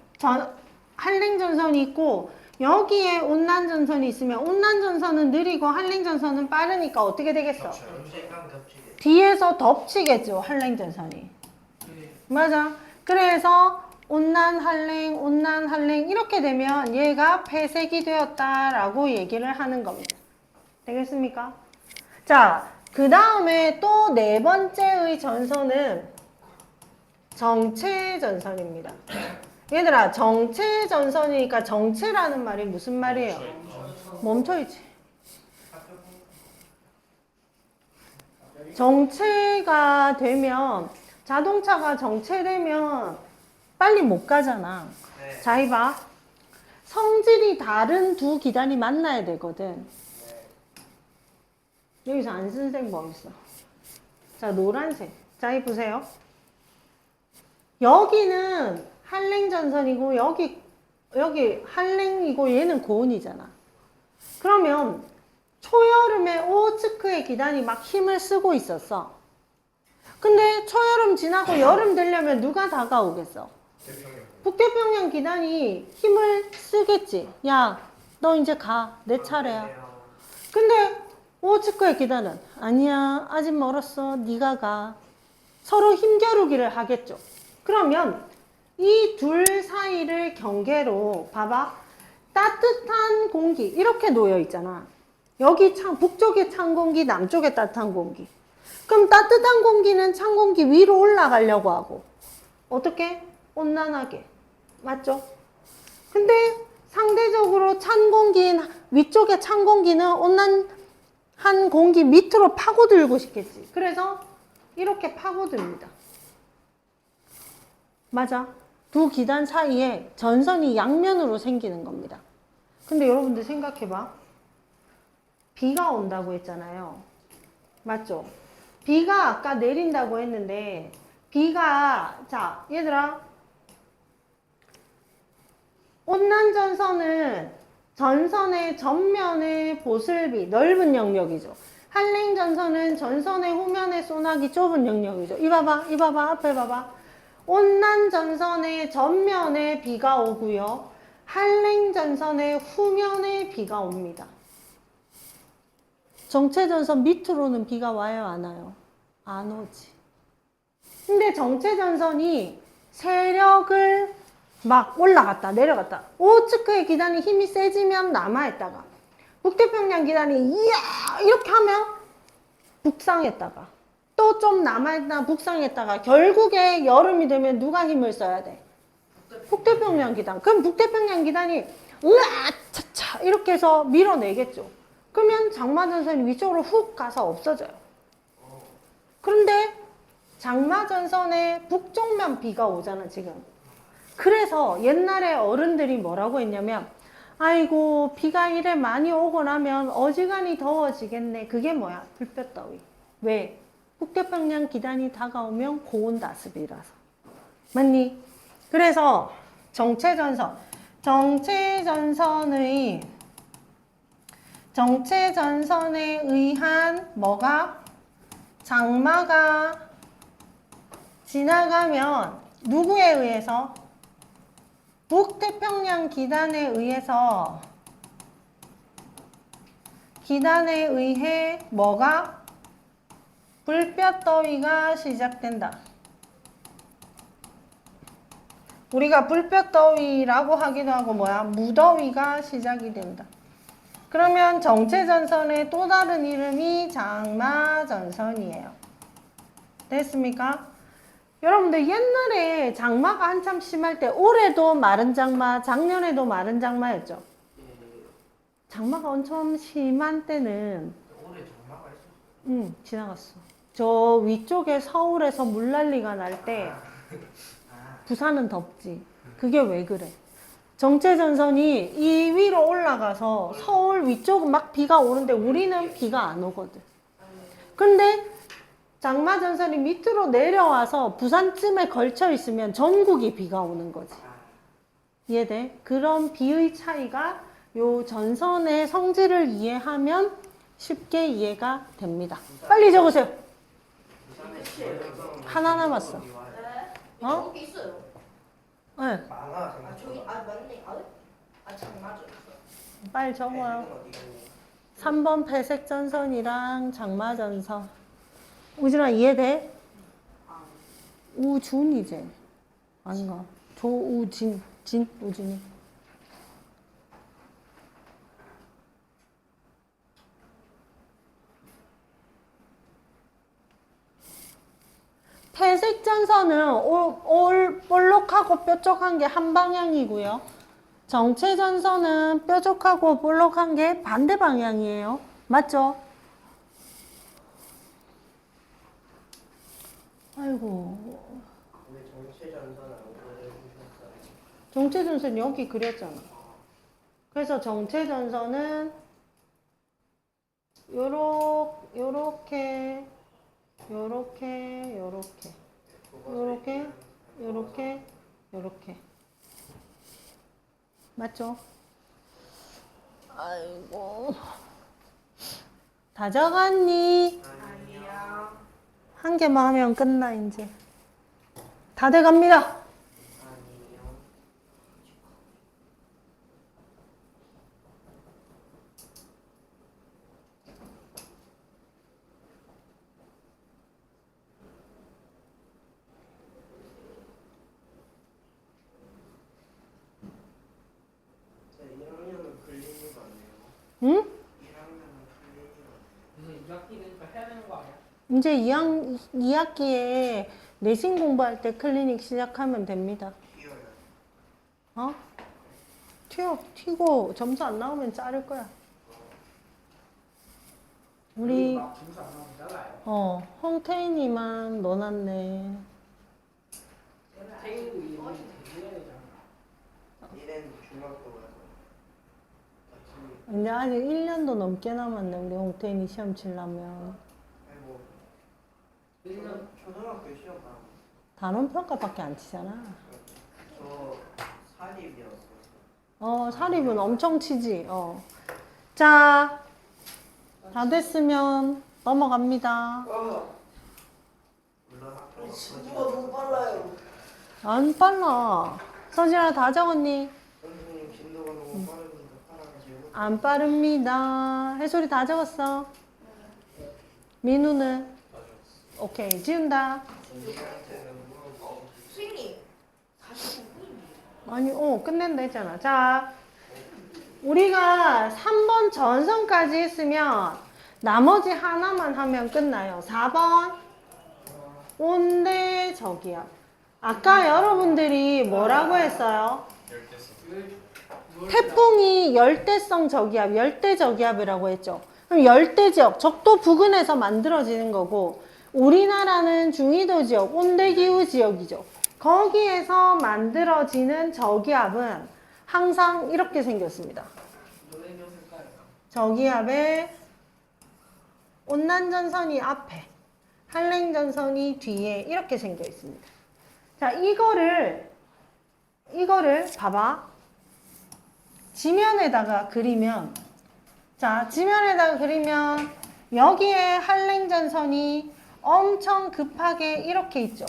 한랭전선이 있고 여기에 온난전선이 있으면 온난전선은 느리고 한랭전선은 빠르니까 어떻게 되겠어? 전체가 겹치게. 뒤에서 덮치겠죠, 한랭전선이. 맞아. 그래서 온난, 한랭 이렇게 되면 얘가 폐색이 되었다라고 얘기를 하는 겁니다. 되겠습니까? 자, 그 다음에 또 네 번째의 전선은 정체전선입니다. 얘들아, 정체전선이니까 정체라는 말이 무슨 말이에요? 멈춰있지. 정체가 되면, 자동차가 정체되면 빨리 못 가잖아. 네. 자, 이봐. 성질이 다른 두 기단이 만나야 되거든. 여기서 안 쓴 색 뭐 있어? 자, 노란색. 자, 이 보세요. 여기는 한랭전선이고, 여기 한랭이고, 얘는 고온이잖아. 그러면 초여름에 오호츠크의 기단이 막 힘을 쓰고 있었어. 근데 초여름 지나고 여름 되려면 누가 다가오겠어? 북태평양 기단이 힘을 쓰겠지. 야, 너 이제 가. 내 차례야. 근데 오호츠크의 기단은 아니야, 아직 멀었어. 네가 가. 서로 힘겨루기를 하겠죠. 그러면 이 둘 사이를 경계로 봐봐. 따뜻한 공기 이렇게 놓여 있잖아. 여기 북쪽에 찬 공기, 남쪽에 따뜻한 공기. 그럼 따뜻한 공기는 찬 공기 위로 올라가려고 하고 어떻게? 온난하게. 맞죠? 근데 상대적으로 찬 공기인 위쪽에 찬 공기는 온난한 공기 밑으로 파고들고 싶겠지. 그래서 이렇게 파고듭니다. 맞아. 두 기단 사이에 전선이 양면으로 생기는 겁니다. 근데 여러분들 생각해봐. 비가 온다고 했잖아요. 맞죠? 비가 아까 내린다고 했는데 자, 얘들아. 온난전선은 전선의 전면의 보슬비, 넓은 영역이죠. 한랭전선은 전선의 후면의 소나기, 좁은 영역이죠. 이 봐봐, 앞에 봐봐. 온난전선의 전면에 비가 오고요. 한랭전선의 후면에 비가 옵니다. 정체전선 밑으로는 비가 와요, 안 와요? 안 오지. 근데 정체전선이 세력을 막 올라갔다 내려갔다. 오호츠크의 기단이 힘이 세지면 남아있다가 북태평양 기단이 이야 이렇게 하면 북상했다가 또 좀 남아있다가 북상했다가 결국에 여름이 되면 누가 힘을 써야 돼? 북태평양 기단. 그럼 북태평양 기단이 으아 차차 이렇게 해서 밀어내겠죠. 그러면 장마전선이 위쪽으로 훅 가서 없어져요. 그런데 장마전선의 북쪽만 비가 오잖아 지금. 그래서 옛날에 어른들이 뭐라고 했냐면 아이고 비가 이래 많이 오고 나면 어지간히 더워지겠네. 그게 뭐야? 불볕더위. 왜? 북태평양 기단이 다가오면 고온다습이라서. 맞니? 그래서 정체전선에 의한 뭐가? 장마가 지나가면 누구에 의해서? 북태평양 기단에 의해 뭐가? 불볕더위가 시작된다. 우리가 불볕더위라고 하기도 하고 뭐야? 무더위가 시작이 된다. 그러면 정체전선의 또 다른 이름이 장마전선이에요. 됐습니까? 여러분들 옛날에 장마가 한참 심할 때 올해도 마른 장마, 작년에도 마른 장마였죠. 장마가 엄청 심한 때는 올해 장마가 있었어. 지나갔어. 저 위쪽에 서울에서 물난리가 날 때 부산은 덥지. 그게 왜 그래? 정체전선이 이 위로 올라가서 서울 위쪽은 막 비가 오는데 우리는 비가 안 오거든. 근데 장마전선이 밑으로 내려와서 부산쯤에 걸쳐 있으면 전국이 비가 오는 거지. 이해돼? 그런 비의 차이가 요 전선의 성질을 이해하면 쉽게 이해가 됩니다. 빨리 적으세요. 하나 남았어. 네. 어? 저기 있어요. 네. 많아. 아 저기 아 맞네. 참 맞아. 빨리 적어요. 3번 폐색전선이랑 장마전선. 우진아 이해돼? 우준이제. 아닌가? 조우진. 우진이. 폐색전선은 볼록하고 뾰족한 게 한 방향이고요. 정체전선은 뾰족하고 볼록한 게 반대 방향이에요. 맞죠? 아이고. 근데 정체전선은 어디에 주셨어요? 정체전선 여기 그렸잖아. 그래서 정체전선은 요렇게 맞죠? 아이고. 다 적었니? 아니야. 한 개만 하면 끝나 이제. 다 돼갑니다. 아니요. 저 1학년은 불리는 거 아니에요? 응? 1학년은 불리는 거 그래서 2학기니까 해야 되는 거 아니야? 이제 2학기에 내신 공부할 때 클리닉 시작하면 됩니다. 튀어요. 어? 튀고 점수 안 나오면 자를 거야. 우리 막 점수 안 나오면 잘라요. 홍태인이만 넣어놨네. 태인도 이름이 대해야 되잖아. 얘는 중학교 가서 같이 근데 아직 1년도 넘게 남았네. 우리 홍태인이 시험 치려면. 아이고 1년 초등학교 시험 봐. 단원 평가밖에 안 치잖아. 저 사립이었어요. 사립은 엄청 치지. 자, 다 됐으면 넘어갑니다. 물론 학교가 친구가 너무 빨라요. 안 빨라. 서진아 다 적었니? 선생님 진도가 너무 빠릅니다. 빨라가지고. 안 빠릅니다. 해솔이 다 적었어. 민우는? 오케이. 지운다. 선생님한테는 물어보고. 선생님 49분이에요. 아니, 끝낸다 했잖아. 자, 우리가 3번 전선까지 했으면 나머지 하나만 하면 끝나요. 4번 온대 저기야. 아까 여러분들이 뭐라고 했어요? 태풍이 열대성 저기압, 열대 저기압이라고 했죠. 그럼 열대 지역, 적도 부근에서 만들어지는 거고, 우리나라는 중위도 지역, 온대기후 지역이죠. 거기에서 만들어지는 저기압은 항상 이렇게 생겼습니다. 저기압에 온난전선이 앞에, 한랭전선이 뒤에 이렇게 생겨 있습니다. 자, 이거를 봐봐. 지면에다가 그리면, 자, 지면에다가 그리면 여기에 한랭전선이 엄청 급하게 이렇게 있죠.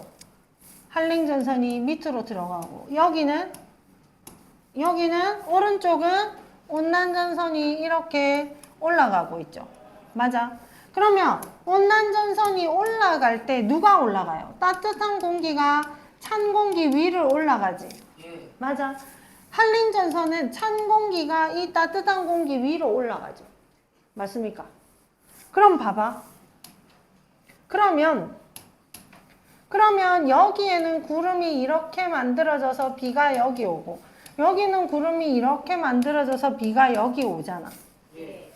한랭전선이 밑으로 들어가고, 여기는 오른쪽은 온난전선이 이렇게 올라가고 있죠. 맞아. 그러면 온난전선이 올라갈 때 누가 올라가요? 따뜻한 공기가 찬 공기 위를 올라가지. 예. 맞아. 한랭전선은 찬 공기가 이 따뜻한 공기 위로 올라가죠. 맞습니까? 그럼 봐봐. 그러면 여기에는 구름이 이렇게 만들어져서 비가 여기 오고, 여기는 구름이 이렇게 만들어져서 비가 여기 오잖아. 예.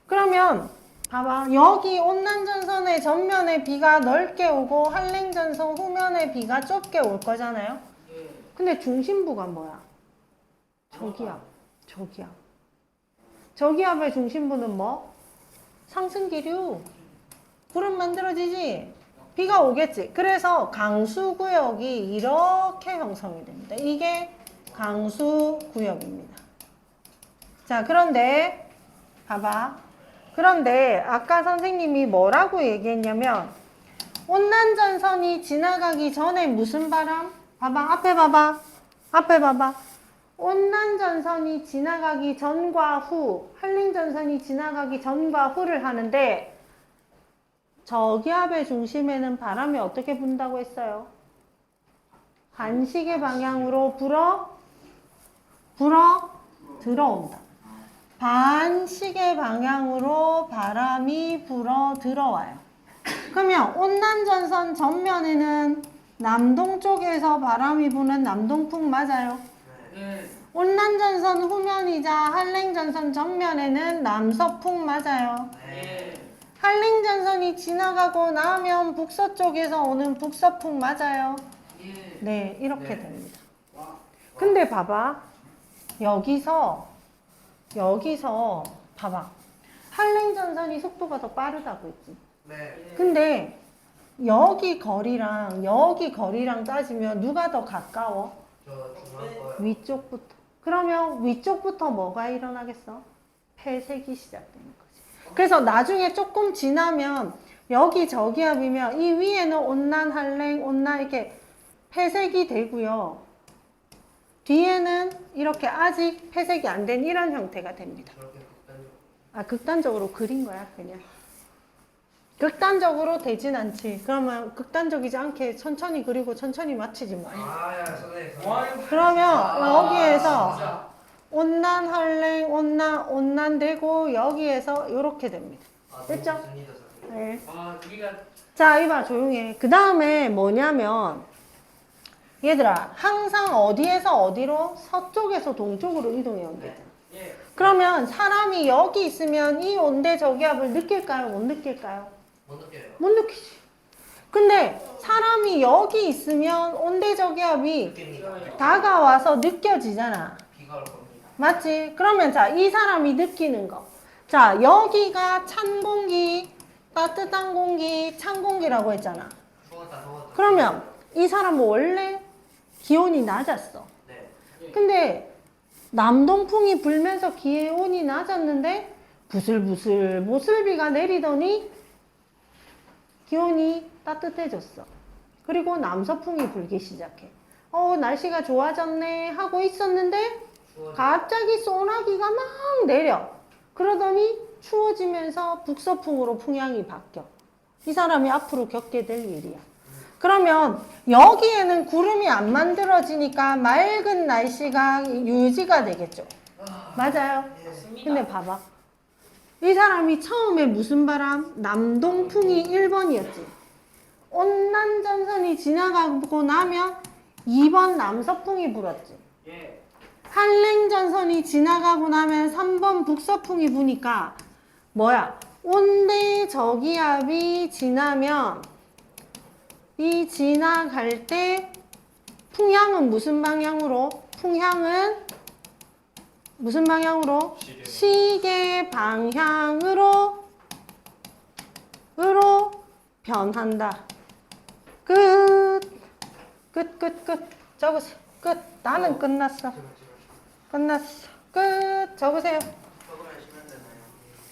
그러면 봐봐. 여기 온난전선의 전면에 비가 넓게 오고 한랭전선 후면에 비가 좁게 올 거잖아요. 예. 근데 중심부가 뭐야? 저기압의 중심부는 뭐? 상승기류. 구름 만들어지지? 비가 오겠지. 그래서 강수구역이 이렇게 형성이 됩니다. 이게 강수구역입니다. 자, 그런데 봐봐. 그런데 아까 선생님이 뭐라고 얘기했냐면 온난전선이 지나가기 전에 무슨 바람? 봐봐. 앞에 봐봐. 온난전선이 지나가기 전과 후, 한랭전선이 지나가기 전과 후를 하는데 저기압의 중심에는 바람이 어떻게 분다고 했어요? 반시계 방향으로 들어온다. 반시계 방향으로 바람이 불어 들어와요. 그러면 온난전선 전면에는 남동쪽에서 바람이 부는 남동풍 맞아요? 네. 온난전선 후면이자 한랭전선 정면에는 남서풍 맞아요? 네. 한랭전선이 지나가고 나면 북서쪽에서 오는 북서풍 맞아요? 예. 네, 이렇게 네. 됩니다. 와. 근데 봐봐. 여기서 봐봐. 한랭전선이 속도가 더 빠르다고 했지. 네. 근데 여기 거리랑 따지면 누가 더 가까워? 저 중요한 거요. 위쪽부터. 그러면 위쪽부터 뭐가 일어나겠어? 폐색이 시작되는 거지. 그래서 나중에 조금 지나면 여기 저기압이면 이 위에는 온난, 한랭, 온난 이렇게 폐색이 되고요. 뒤에는 이렇게 아직 폐색이 안 된 이런 형태가 됩니다. 저렇게 극단적. 아, 극단적으로 그린 거야, 그냥. 극단적으로 되진 않지. 그러면 극단적이지 않게 천천히 그리고 천천히 맞히지 뭐. 아야 선생님. 그러면 여기에서 진짜. 온난, 한랭, 온난 되고 여기에서 이렇게 됩니다. 됐죠? 좋습니다, 선생님. 네. 와, 우리가 자, 이봐, 조용해. 그 다음에 뭐냐면, 얘들아, 항상 어디에서 어디로? 서쪽에서 동쪽으로 이동해 온대. 예. 그러면 사람이 여기 있으면 이 온대 저기압을 느낄까요? 못 느낄까요? 못 느껴요. 못 느끼지. 근데 사람이 여기 있으면 온대 저기압이 느낍니다. 다가와서 느껴지잖아. 비가 올 겁니다. 맞지? 그러면 자, 이 사람이 느끼는 거. 자, 여기가 찬 공기, 따뜻한 공기, 찬 공기라고 했잖아. 더웠다. 그러면 이 사람은 원래 기온이 낮았어. 네. 근데 남동풍이 불면서 기온이 낮았는데 부슬부슬 모슬비가 내리더니 기온이 따뜻해졌어. 그리고 남서풍이 불기 시작해. 날씨가 좋아졌네 하고 있었는데 추워. 갑자기 소나기가 막 내려. 그러더니 추워지면서 북서풍으로 풍향이 바뀌어. 이 사람이 앞으로 겪게 될 일이야. 그러면 여기에는 구름이 안 만들어지니까 맑은 날씨가 유지가 되겠죠. 맞아요. 맞습니다. 근데 봐봐. 이 사람이 처음에 무슨 바람? 남동풍이 1번이었지. 온난전선이 지나가고 나면 2번 남서풍이 불었지. 예. 한랭전선이 지나가고 나면 3번 북서풍이 부니까 뭐야? 온대 저기압이 지나면 이 지나갈 때 풍향은 무슨 방향으로? 풍향은 무슨 방향으로? 시계 방향으로 변한다. 끝. 끝. 적으세요. 끝. 나는 끝났어. 끝났어. 끝. 적으세요.